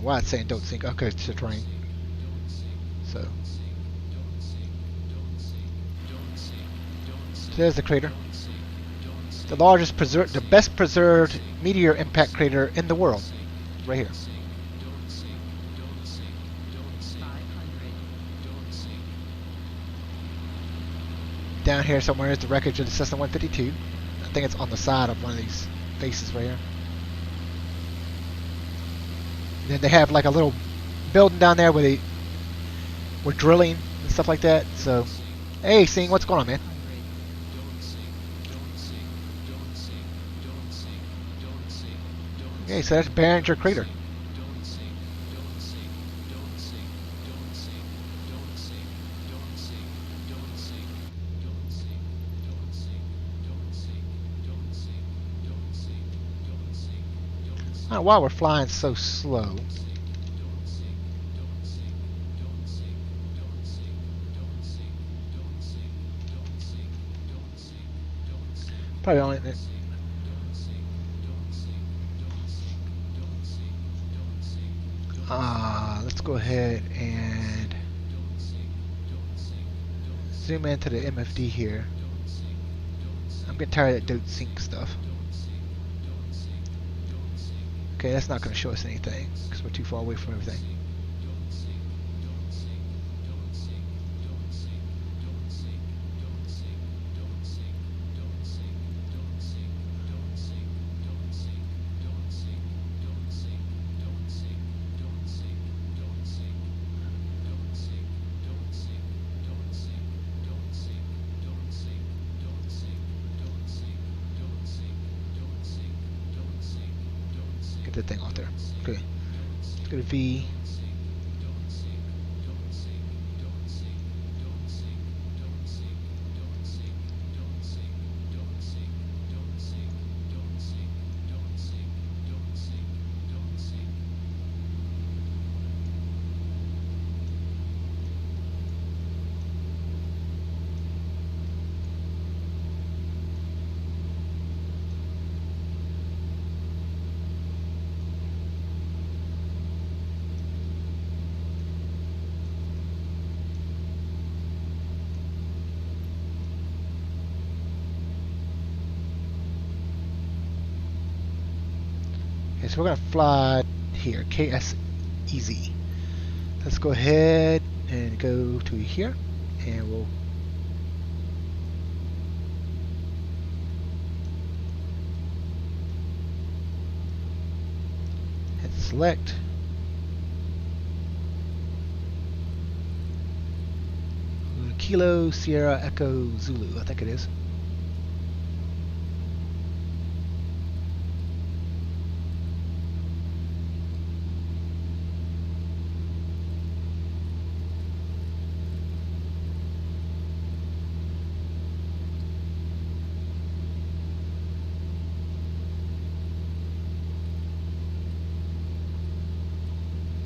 Why it's saying don't sink? Okay, it's the terrain. So there's the crater. The largest the best preserved meteor impact crater in the world. Right here. Down here somewhere is the wreckage of the Cessna 152. I think it's on the side of one of these faces right here. Then they have like a little building down there where they were drilling and stuff like that. So, hey, Sing, what's going on, man? Okay, so that's Barringer Crater. I don't know why we're flying so slow. Probably only. Let's go ahead and zoom into the MFD here. I'm getting tired of that don't sync stuff. Okay, that's not going to show us anything because we're too far away from everything. Get that thing off there. Okay. Let's go to V. Okay, so we're going to fly here, KSEZ. Let's go ahead and go to here, and we'll hit select. Kilo Sierra Echo Zulu, I think it is.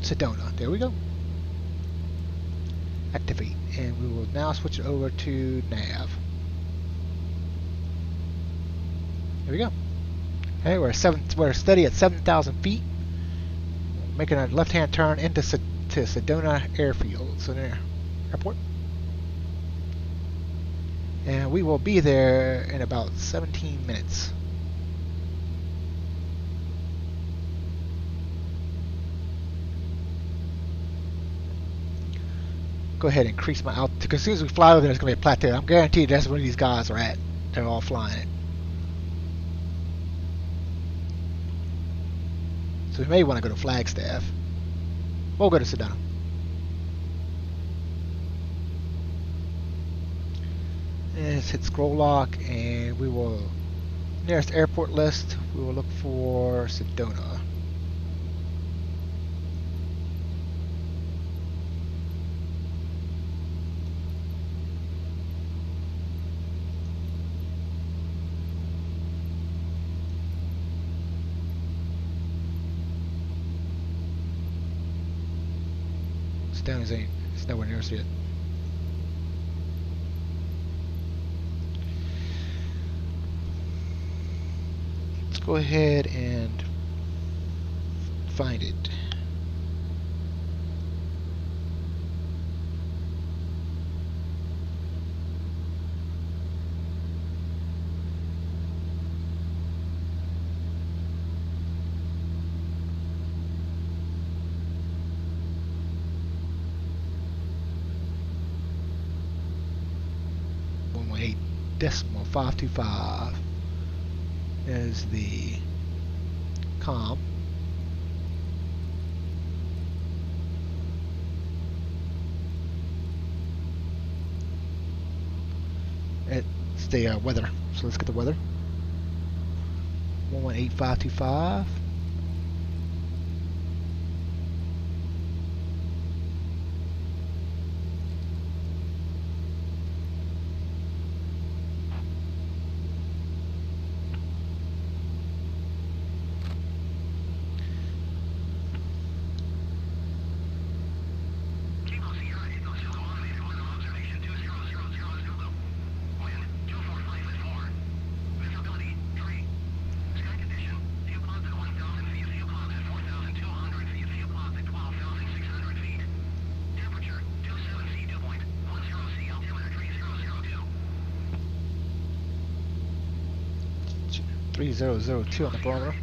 Sedona. There we go. Activate, and we will now switch it over to nav. There we go. Okay, we're steady at 7,000 feet, making a left-hand turn into Sedona Airfield, Sedona Airport, and we will be there in about 17 minutes. Go ahead and increase my altitude, because as soon as we fly over there, it's going to be a plateau. I'm guaranteed that's where these guys are at. They're all flying it. So we may want to go to Flagstaff. We'll go to Sedona. And let's hit scroll lock, and we will, nearest airport list, we will look for Sedona. It's nowhere near us yet. Let's go ahead and find it. Decimal 525 is the COM. It's the weather. So let's get the weather. 118525. .3002 on the barometer.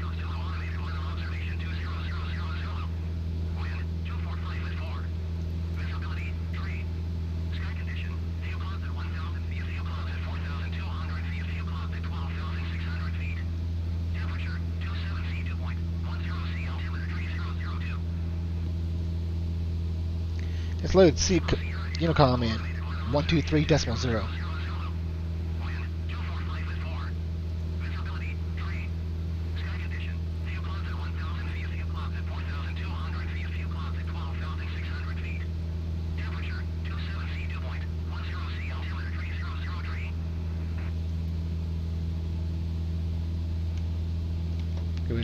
Let's load C Unicom in 123.0.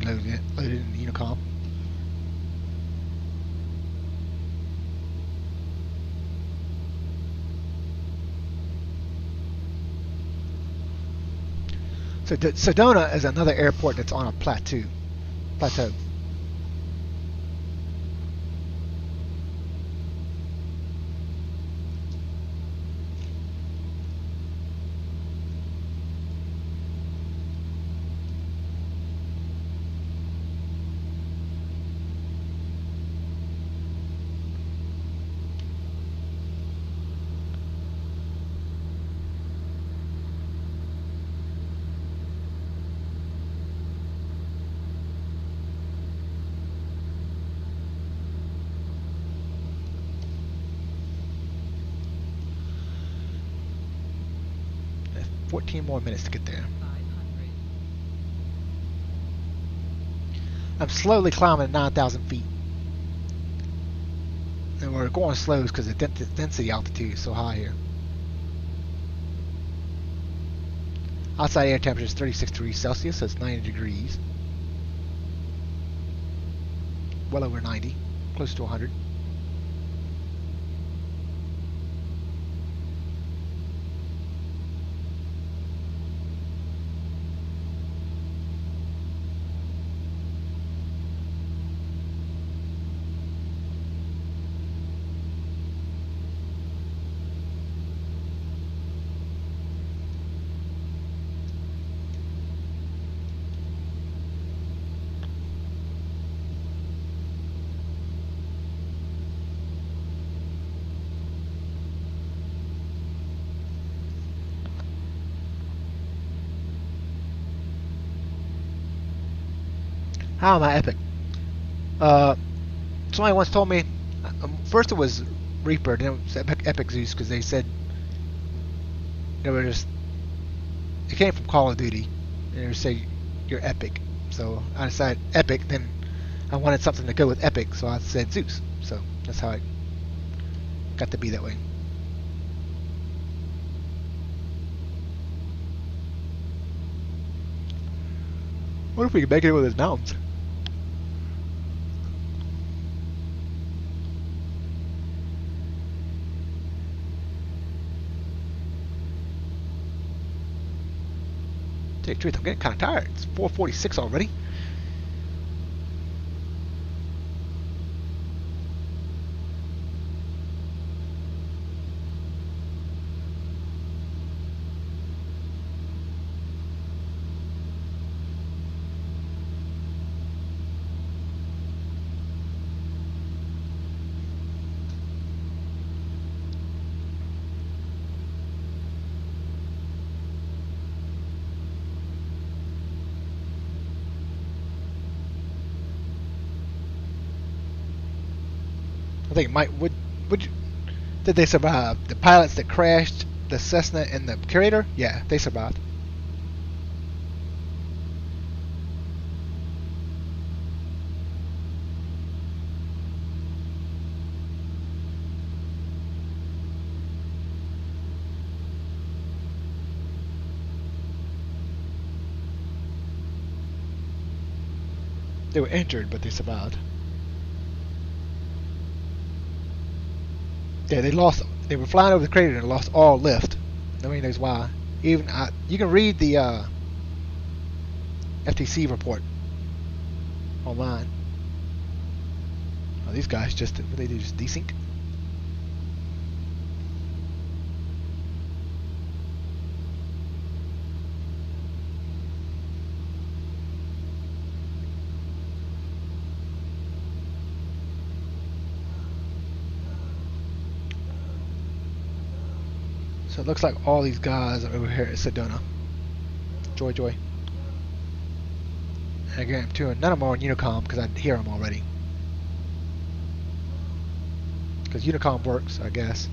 already loaded in the Unicom. So Sedona is another airport that's on a plateau. There's 14 more minutes to get there. I'm slowly climbing 9,000 feet. And we're going slow because the density altitude is so high here. Outside air temperature is 36 degrees Celsius, so it's 90 degrees. Well over 90, close to 100. How am I epic? Somebody once told me, first it was Reaper, then it was Epic Zeus, because they said they were just, it came from Call of Duty, and they would say you're epic. So I decided epic, then I wanted something to go with epic, so I said Zeus. So that's how I got to be that way. What if we could make it with his mountains? Tell you the truth, I'm getting kind of tired. It's 4:46 already. I think did they survive? The pilots that crashed the Cessna and the Curator? Yeah, they survived. They were injured, but they survived. Yeah, they were flying over the crater and lost all lift. Nobody knows why. Even you can read the FTC report online. Oh, these guys just, what they do, just desync? So it looks like all these guys are over here at Sedona. Joy. And again, none of them are on Unicom because I hear them already. Because Unicom works, I guess.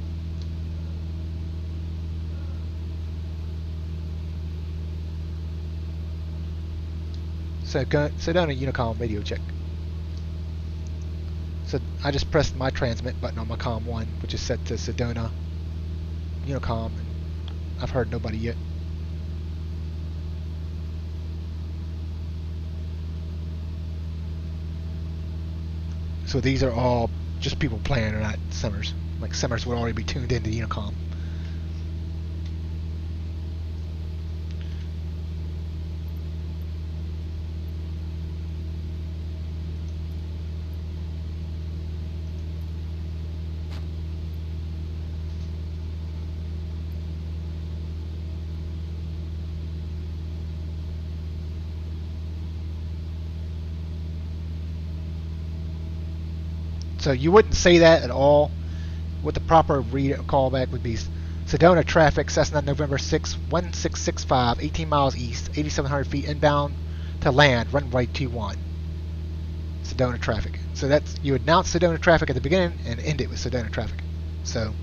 So Sedona Unicom radio check. So I just pressed my transmit button on my COM 1, which is set to Sedona Unicom, and I've heard nobody yet. So these are all just people playing, they're not simmers. Like simmers would already be tuned into the Unicom. So you wouldn't say that at all. What the proper read callback would be: Sedona traffic, Cessna November 6, 1665, 18 miles east, 8,700 feet inbound to land, runway 21. Sedona traffic. So that's, you announce Sedona traffic at the beginning and end it with Sedona traffic. So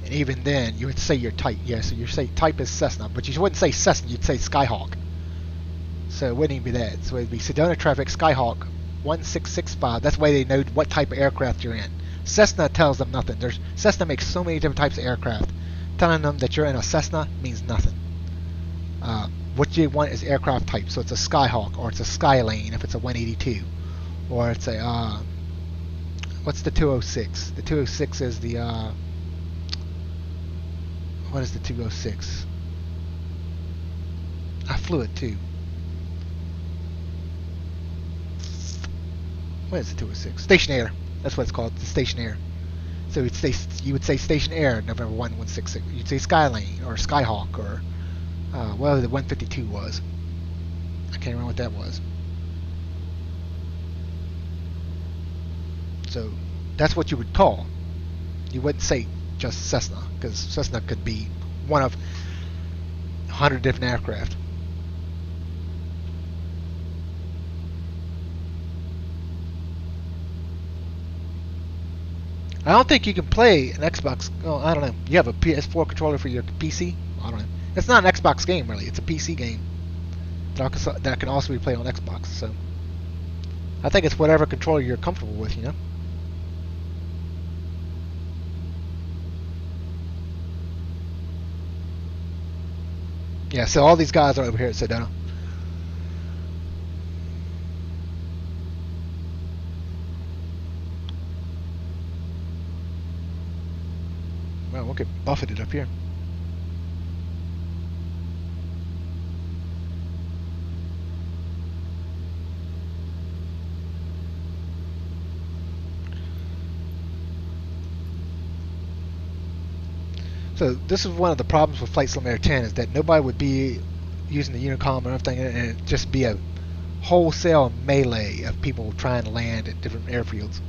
and even then, you would say your type. Yeah, so you say type is Cessna, but you wouldn't say Cessna, you'd say Skyhawk. So it wouldn't even be that. So it'd be Sedona traffic, Skyhawk, 1665. That's why they know what type of aircraft you're in. Cessna tells them nothing. Cessna makes so many different types of aircraft. Telling them that you're in a Cessna means nothing. What you want is aircraft type. So it's a Skyhawk, or it's a Skylane if it's a 182. Or it's a, what's the 206? The 206 is the, what is the 206? I flew it too. What is the 206? Station Air. That's what it's called. The Station Air. So you would say Station Air, November 1166. You'd say Skylane or Skyhawk or whatever the 152 was. I can't remember what that was. So that's what you would call. You wouldn't say just Cessna, because Cessna could be one of 100 different aircraft. I don't think you can play an Xbox. Oh, I don't know. You have a PS4 controller for your PC? I don't know. It's not an Xbox game, really. It's a PC game that can also be played on Xbox. So I think it's whatever controller you're comfortable with, you know? Yeah, so all these guys are over here at Sedona. Well, we'll get buffeted up here. So this is one of the problems with Flight Simulator 10 is that nobody would be using the Unicom or everything, and it'd just be a wholesale melee of people trying to land at different airfields.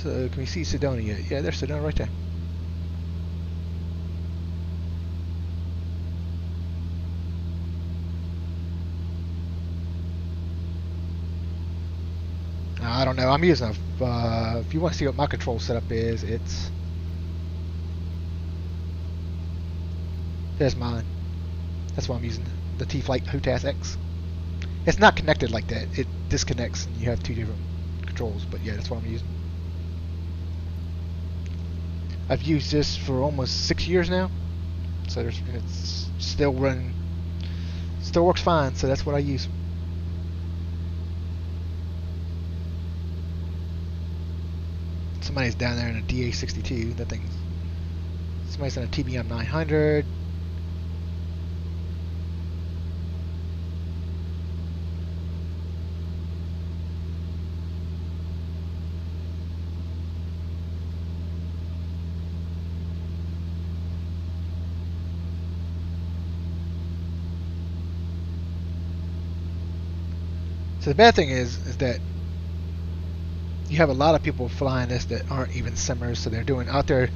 So can we see Sedona yet? Yeah, there's Sedona right there. I don't know. I'm using a. If you want to see what my control setup is, it's. There's mine. That's what I'm using. The T-Flight HOTAS X. It's not connected like that. It disconnects and you have two different controls. But yeah, that's what I'm using. I've used this for almost 6 years now, so it's still running, still works fine. So that's what I use. Somebody's down there in a DA62. That thing's. Somebody's in a TBM 900. So the bad thing is that you have a lot of people flying this that aren't even simmers, so they're doing out there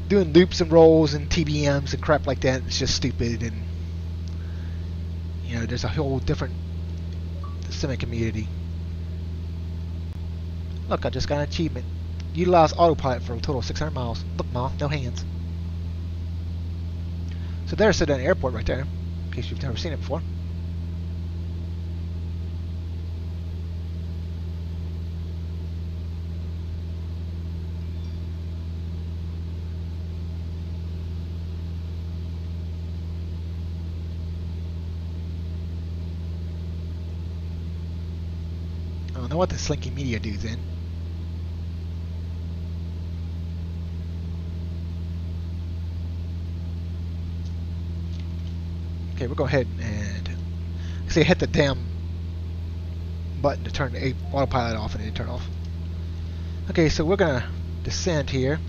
doing loops and rolls and TBMs and crap like that. It's just stupid, and you know, there's a whole different simming community. Look, I just got an achievement. Utilize autopilot for a total of 600 miles. Look, Ma, no hands. So there's Sedona Airport right there, in case you've never seen it before. I don't know what the Slinky Media dude's in. Okay, we'll go ahead and see. Hit the damn button to turn the autopilot off, and it didn't turn off. Okay, so we're gonna descend here.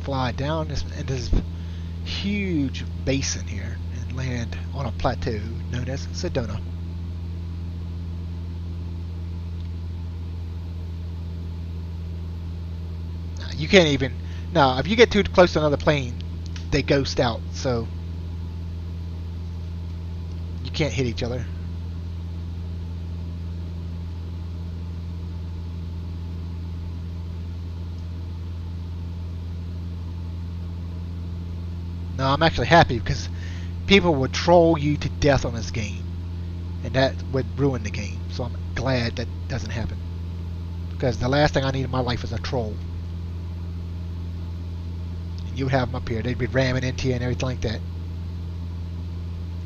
Fly down this huge basin here and land on a plateau known as Sedona. You can't even... Now, if you get too close to another plane, they ghost out, so you can't hit each other. No, I'm actually happy because people would troll you to death on this game, and that would ruin the game. So I'm glad that doesn't happen, because the last thing I need in my life is a troll. And you would have them up here. They'd be ramming into you and everything like that.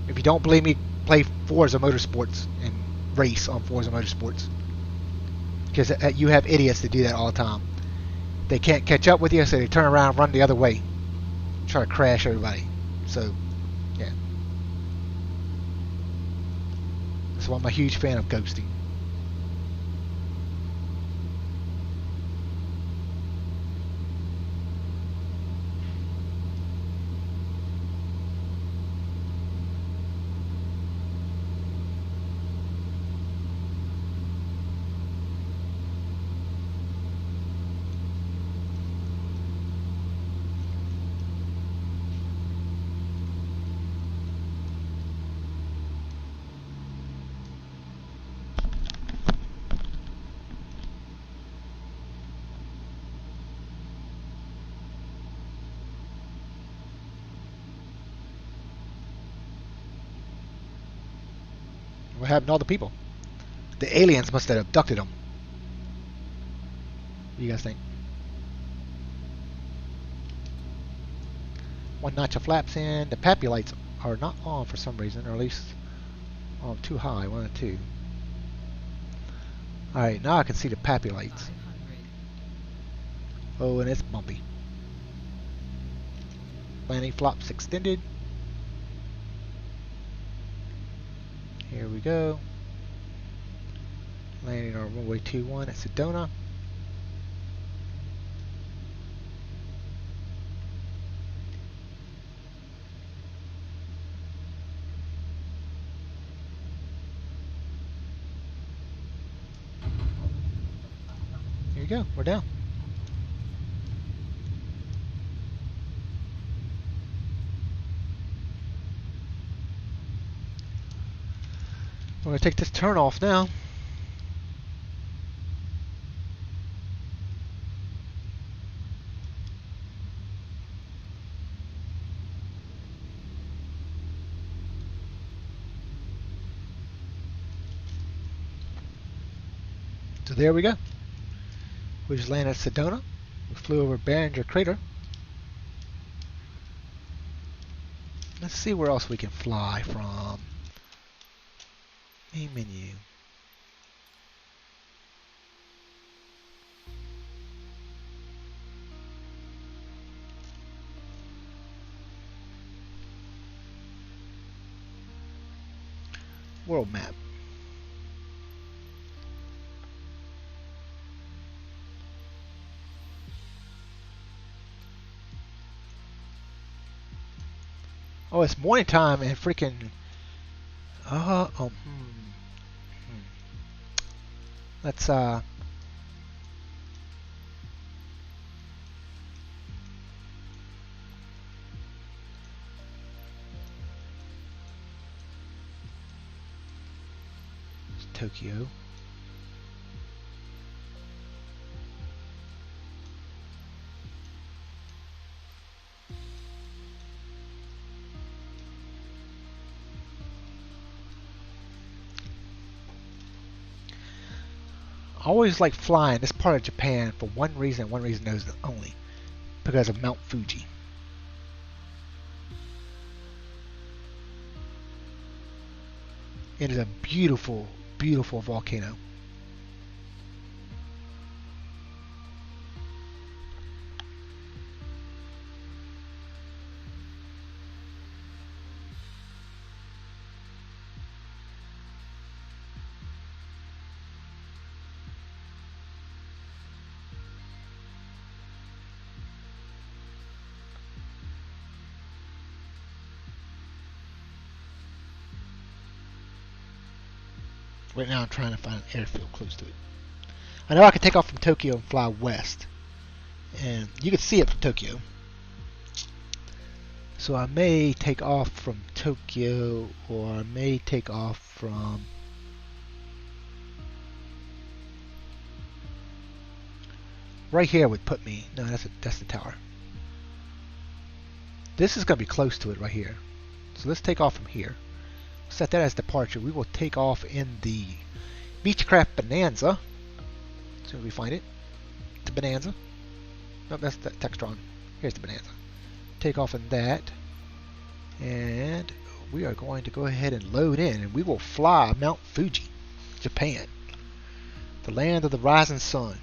If you don't believe me, play Forza Motorsports and race on Forza Motorsports, because you have idiots that do that all the time. They can't catch up with you, so they turn around and run the other way, try to crash everybody. So, yeah. So I'm a huge fan of ghosting. What happened to all the people? The aliens must have abducted them. What do you guys think? One notch of flaps in. The PAPI lights are not on for some reason, or at least too high. One or two. Alright, now I can see the PAPI lights. Oh, and it's bumpy. Landing flaps extended. Here we go. Landing on runway 21 at Sedona. Here you go. We're down. We're going to take this turn off now. So there we go. We just landed at Sedona. We flew over Barringer Crater. Let's see where else we can fly from. Main menu. World map. Oh, it's morning time and freaking. Let's Tokyo. I always like flying this part of Japan for one reason only, because of Mount Fuji. It is a beautiful, beautiful volcano. Right now I'm trying to find an airfield close to it. I know I can take off from Tokyo and fly west. And you can see it from Tokyo. So I may take off from Tokyo, or I may take off from right here would put me. No, that's the tower. This is going to be close to it right here. So let's take off from here. Set that as departure. We will take off in the Beechcraft Bonanza. As soon as we find it. The Bonanza. No, that's the Textron. Here's the Bonanza. Take off in that. And we are going to go ahead and load in. And we will fly Mount Fuji, Japan. The land of the rising sun.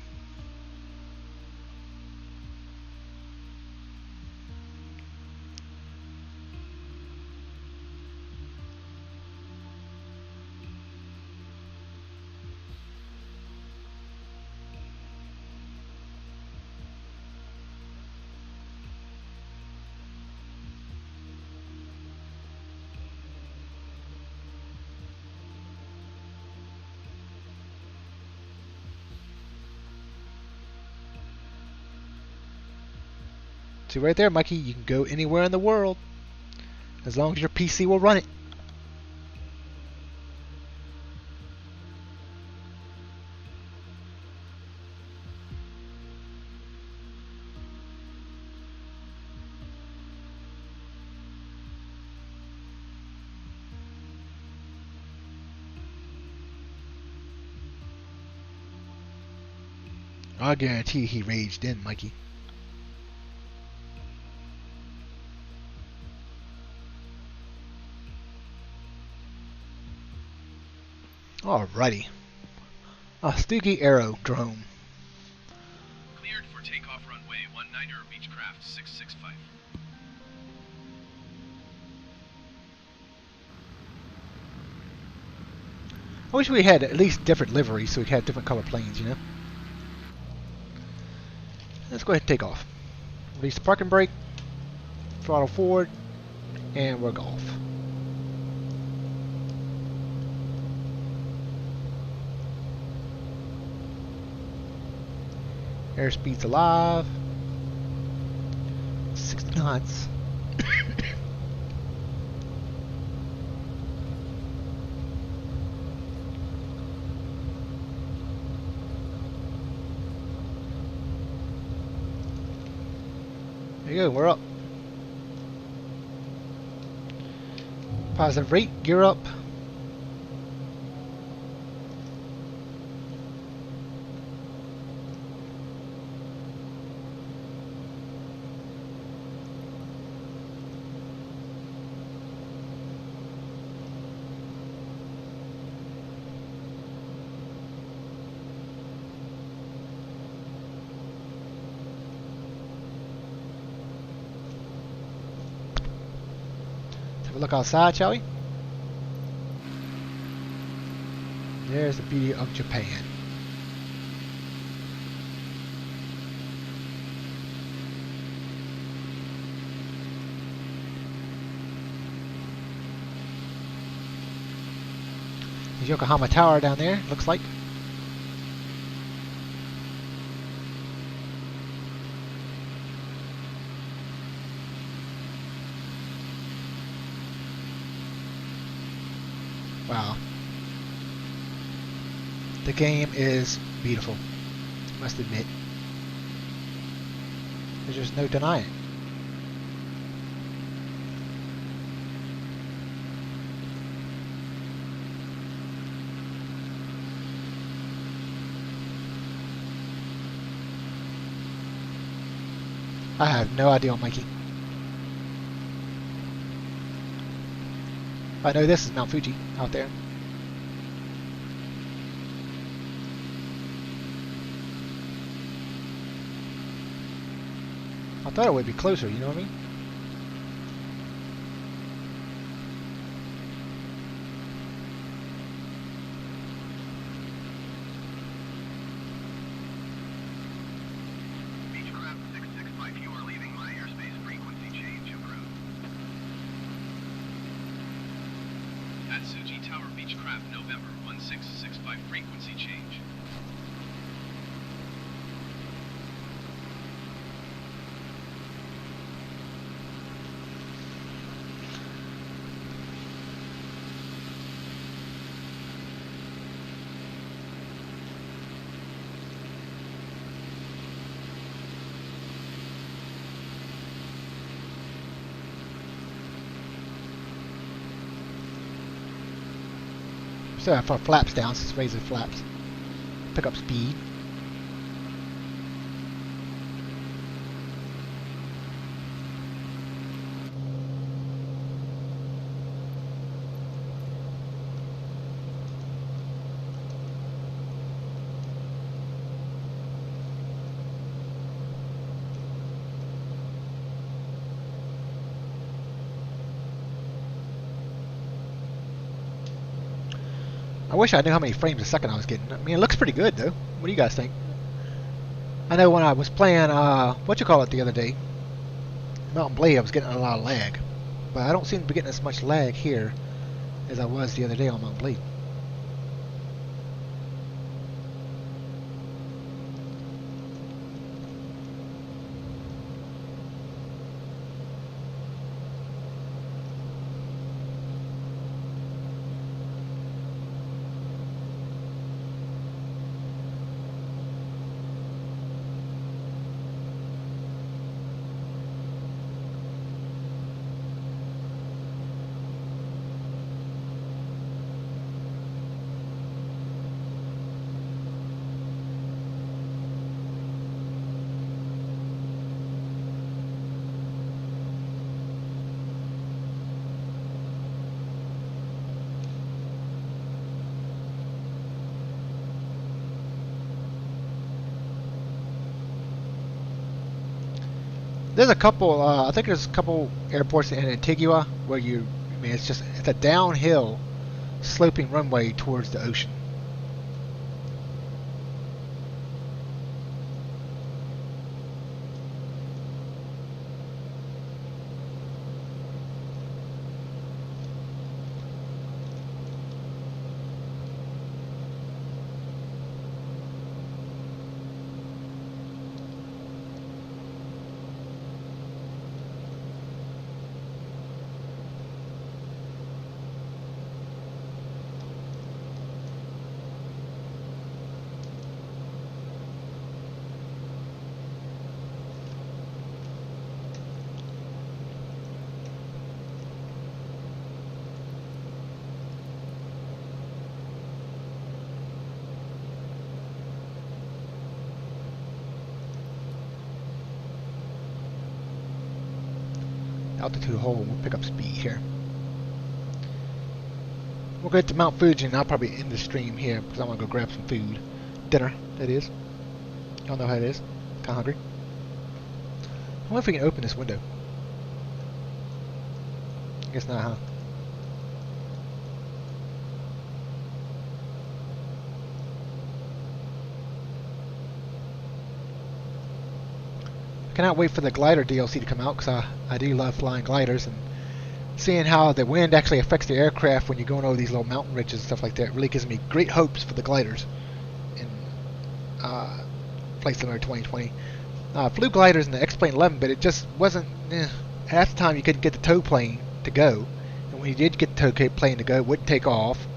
See right there, Mikey, you can go anywhere in the world as long as your PC will run it. I guarantee he raged in, Mikey. Alrighty. A Stugi Aero drone. Cleared for takeoff runway 19er Beechcraft 665. I wish we had at least different liveries so we could have different color planes, you know? Let's go ahead and take off. Release the parking brake, throttle forward, and we're off. Airspeed's alive. 60 knots. There you go, we're up. Positive rate, gear up. Have a look outside, shall we? There's the beauty of Japan. There's Yokohama Tower down there, looks like. Wow. The game is beautiful, I must admit. There's just no denying it. I have no idea what I'm making. I know this is Mount Fuji out there. I thought it would be closer, you know what I mean? Beechcraft 665, you are leaving my airspace. Frequency change approved. Atsuji Tower, Beechcraft, November 1665, frequency change. So for flaps down, so let's raise the flaps. Pick up speed. I wish I knew how many frames a second I was getting. I mean, it looks pretty good, though. What do you guys think? I know when I was playing, the other day, Mountain Blade, I was getting a lot of lag. But I don't seem to be getting as much lag here as I was the other day on Mountain Blade. There's a couple, I think there's a couple airports in Antigua where it's a downhill sloping runway towards the ocean. Altitude hold, we'll pick up speed here. We'll get to Mount Fuji and I'll probably end the stream here because I want to go grab some food. Dinner, that is. Y'all know how it is. Kinda hungry. I wonder if we can open this window. I guess not, huh? I cannot wait for the glider DLC to come out because I do love flying gliders, and seeing how the wind actually affects the aircraft when you're going over these little mountain ridges and stuff like that really gives me great hopes for the gliders in Flight Simulator 2020. Flew gliders in the X-Plane 11, but it just wasn't. Half the time you couldn't get the tow plane to go, and when you did get the tow plane to go, it wouldn't take off,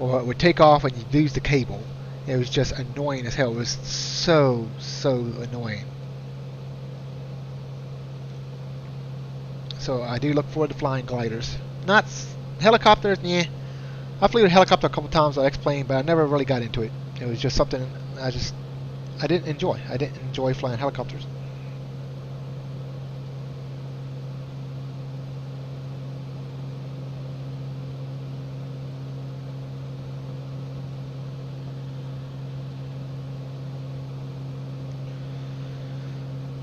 or it would take off and you'd lose the cable. It was just annoying as hell. It was so annoying. So I do look forward to flying gliders. Not helicopters, yeah. I flew a helicopter a couple times on X-Plane, but I never really got into it. It was just something I didn't enjoy. I didn't enjoy flying helicopters.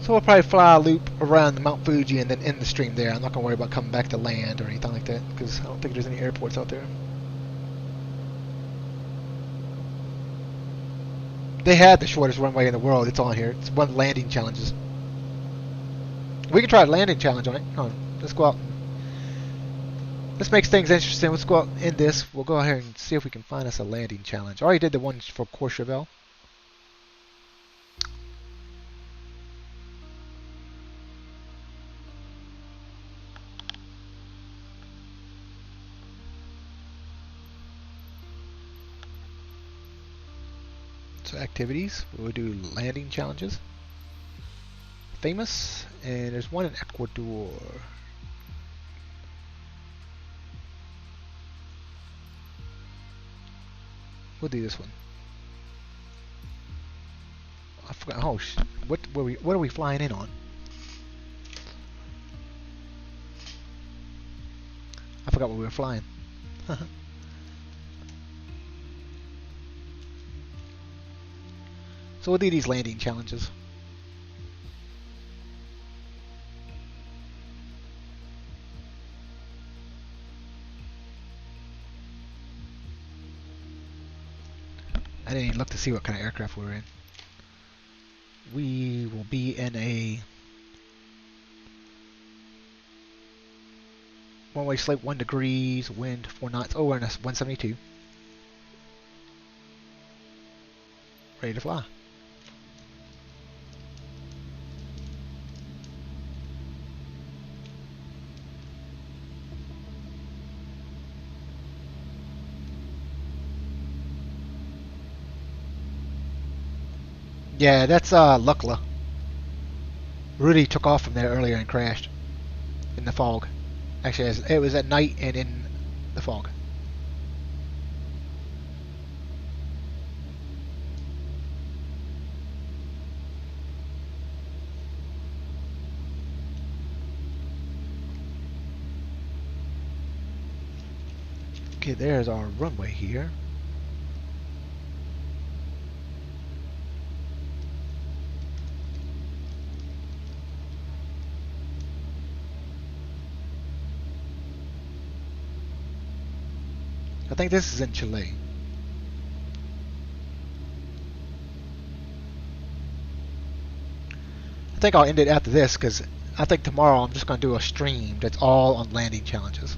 So we'll probably fly a loop around the Mount Fuji and then end the stream there. I'm not going to worry about coming back to land or anything like that, because I don't think there's any airports out there. They had the shortest runway in the world. It's on here. It's one of the landing challenges. We can try a landing challenge on it. Hold on. Let's go out. This makes things interesting. Let's go out and end this. We'll go ahead and see if we can find us a landing challenge. I already did the one for Courchevel. So activities, we'll do landing challenges. Famous, and there's one in Ecuador. We'll do this one. I forgot. Oh, what are we flying in on? I forgot what we were flying. So we'll do these landing challenges. I didn't even look to see what kind of aircraft we were in. We will be in a one-way slope, 1 degrees, wind 4 knots. Oh, we're in a 172. Ready to fly. Yeah, that's Lukla. Rudy took off from there earlier and crashed in the fog. Actually, it was at night and in the fog. Okay, there's our runway here. I think this is in Chile. I think I'll end it after this because I think tomorrow I'm just going to do a stream that's all on landing challenges.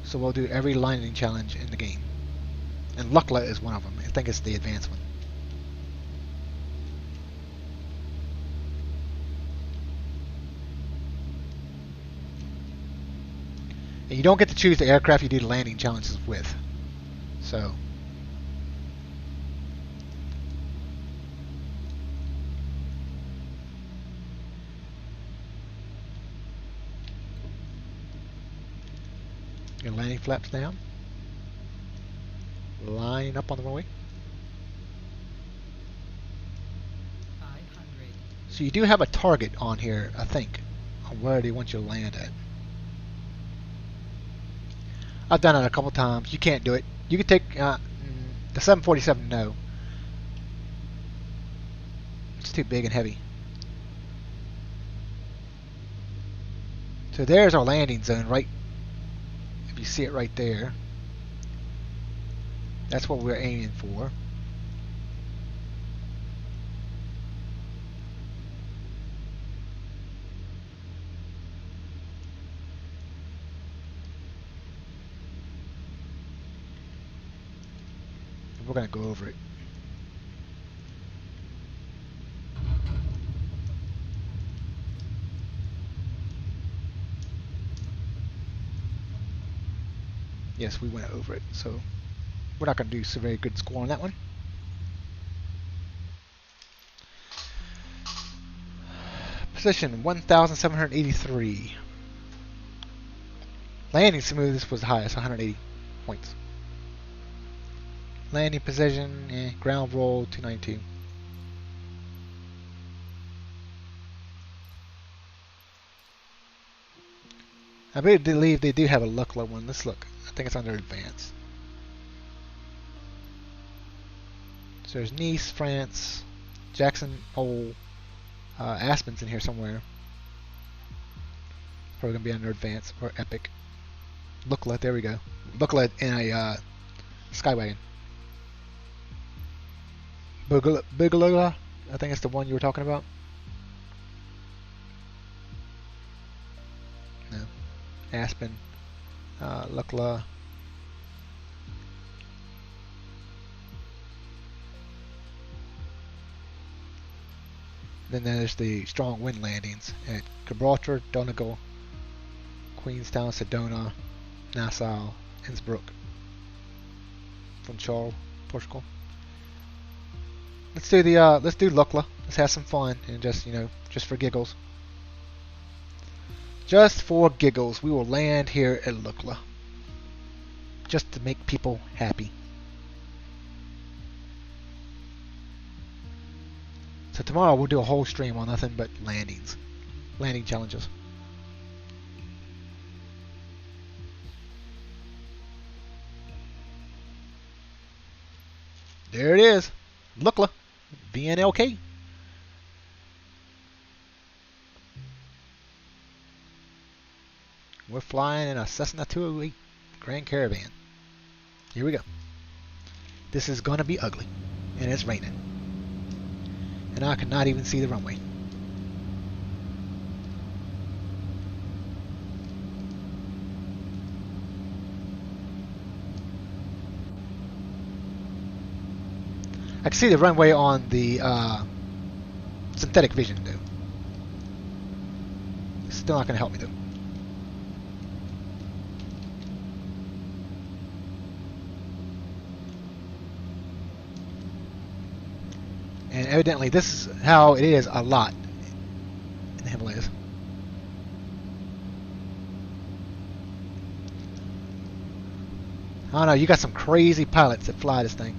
So we'll do every landing challenge in the game. And Lukla is one of them. I think it's the advanced one. And you don't get to choose the aircraft you do the landing challenges with. So your landing flaps down. Line up on the runway. 500. So you do have a target on here, I think, on where they want you to land at. I've done it a couple times. You can't do it. You can take the 747. No, it's too big and heavy. So there's our landing zone, right? If you see it right there, that's what we're aiming for. We're going to go over it. Yes, we went over it, so we're not going to do so very good score on that one. Position 1,783. Landing smoothness was the highest, 180 points. Landing position, ground roll, 292. I believe they do have a Lucla one. Let's look. I think it's under advanced. So there's Nice, France, Jackson Hole, Aspen's in here somewhere. Probably gonna be under advanced or epic. Lucla, there we go. Lucla in a Skywagon. Boogaloo, I think it's the one you were talking about. No. Aspen, Lucla. Then there's the strong wind landings at Gibraltar, Donegal, Queenstown, Sedona, Nassau, Innsbruck, Funchal, Portugal. Let's do Lucla. Let's have some fun and just just for giggles. Just for giggles, we will land here at Lucla. Just to make people happy. So tomorrow we'll do a whole stream on nothing but landings. Landing challenges. There it is. Lucla. VNLK. We're flying in a Cessna 208 Grand Caravan. Here we go. This is gonna be ugly. And it's raining. And I cannot even see the runway. I can see the runway on the synthetic vision, though. It's still not going to help me, though. And evidently, this is how it is a lot in the Himalayas. I don't know, you got some crazy pilots that fly this thing.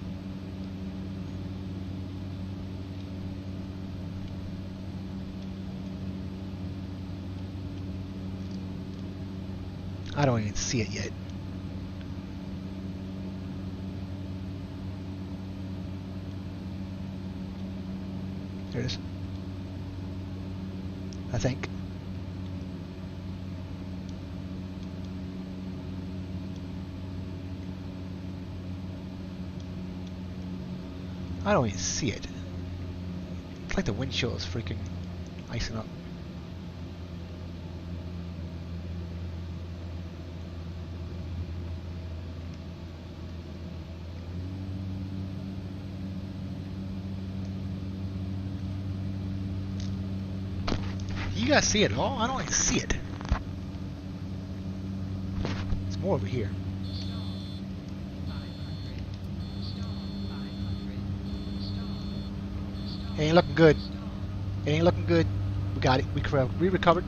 I don't even see it yet. There it is. I think. I don't even see it. It's like the windshield is freaking icing up. You guys see it at all? I don't even see it. It's more over here. It ain't looking good. It ain't looking good. We got it. We recovered.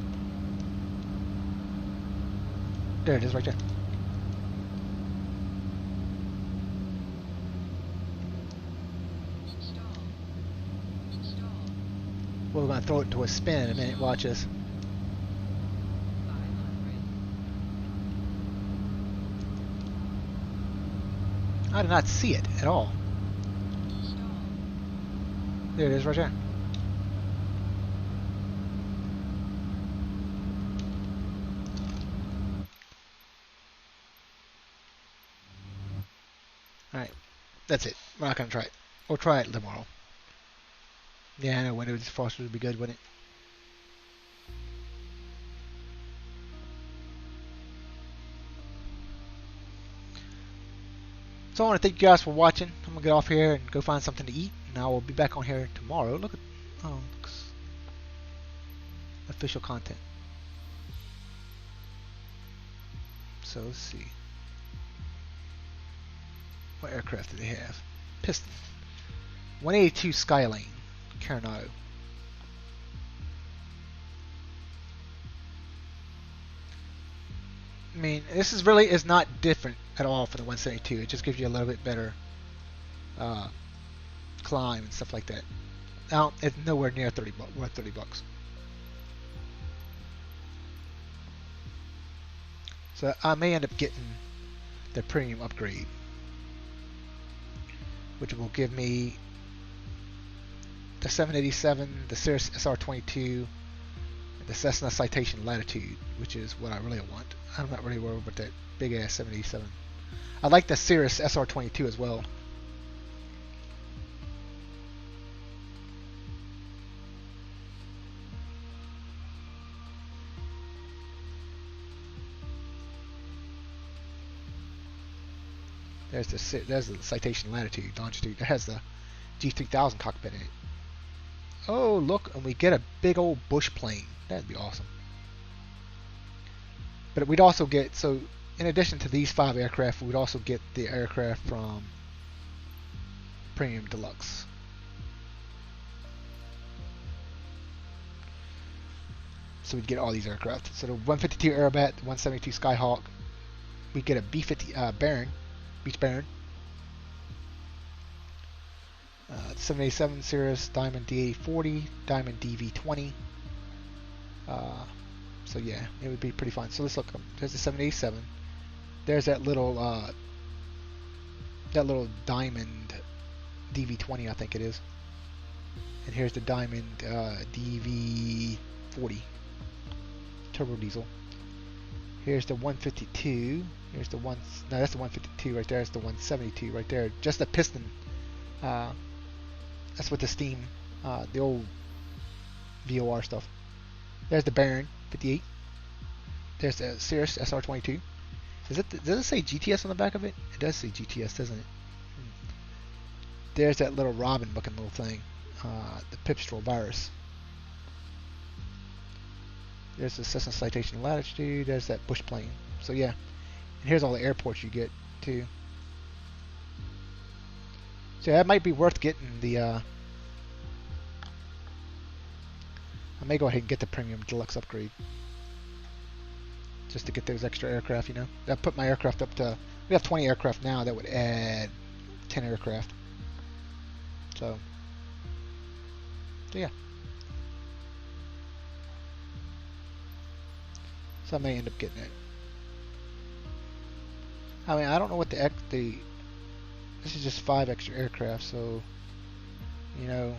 There it is right there. Well, we're going to throw it into a spin in a minute. Watch this. I did not see it at all. There it is right there. Alright. That's it. We're not going to try it. We'll try it tomorrow. Yeah, I know window defroster would be good, wouldn't it? So I want to thank you guys for watching. I'm gonna get off here and go find something to eat, and I will be back on here tomorrow. Look at official content. So let's see. What aircraft do they have? Piston. 182 Skylane. Coronado. I mean, this is not different at all from the 172. It just gives you a little bit better climb and stuff like that. Now, it's nowhere near worth 30 bucks. So I may end up getting the premium upgrade, which will give me the 787, the Cirrus SR22, the Cessna Citation Latitude, which is what I really want. I'm not really worried about that big ass 787. I like the Cirrus SR22 as well. There's the Citation Latitude, longitude. That has the G3000 cockpit in it. Oh, look, and we get a big old bush plane. That'd be awesome. But we'd also get, so in addition to these 5 aircraft, we'd also get the aircraft from Premium Deluxe. So we'd get all these aircraft. So the 152 Aerobat, the 172 Skyhawk, we'd get a B-50 Baron, Beach Baron. 787 Cirrus, Diamond D8040, Diamond DV20. So yeah, it would be pretty fun. So let's look. There's the 787. There's that little Diamond DV20, I think it is. And here's the Diamond DV40 turbo diesel. Here's the 152. Here's the one. No, that's the 152 right there. It's the 172 right there. Just the piston. That's with the steam, the old VOR stuff. There's the Baron 58. There's the Cirrus SR22. Does it say GTS on the back of it? It does say GTS, doesn't it? There's that little Robin looking little thing, the Pipistrel Virus. There's the Cessna Citation Latitude. There's that bush plane. So yeah, and here's all the airports you get too. So that might be worth getting the. I may go ahead and get the Premium Deluxe upgrade, just to get those extra aircraft. You know, that put my aircraft up to. We have 20 aircraft now. That would add 10 aircraft. So yeah. So I may end up getting it. I mean, I don't know what the this is just 5 extra aircraft, so you know.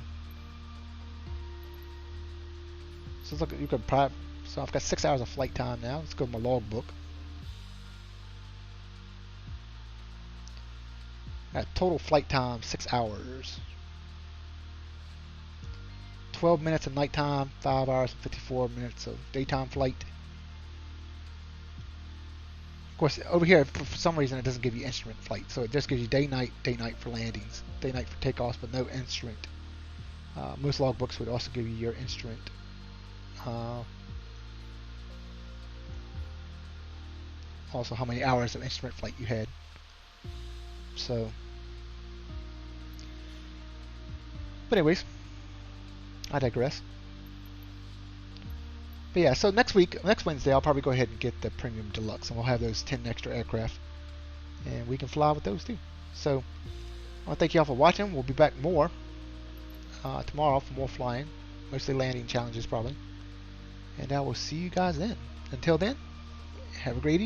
So look, you could probably. So I've got 6 hours of flight time now. Let's go to my logbook. Total flight time 6 hours. 12 minutes of nighttime, 5 hours and 54 minutes of daytime flight. Of course, over here, for some reason, it doesn't give you instrument flight. So it just gives you day-night for landings, day-night for takeoffs, but no instrument. Most logbooks would also give you your instrument. Also, how many hours of instrument flight you had. So, but anyways, I digress. But yeah, so next Wednesday, I'll probably go ahead and get the Premium Deluxe, and we'll have those 10 extra aircraft, and we can fly with those too. So, I want to thank you all for watching. We'll be back more tomorrow for more flying, mostly landing challenges probably, and I will see you guys then. Until then, have a great evening.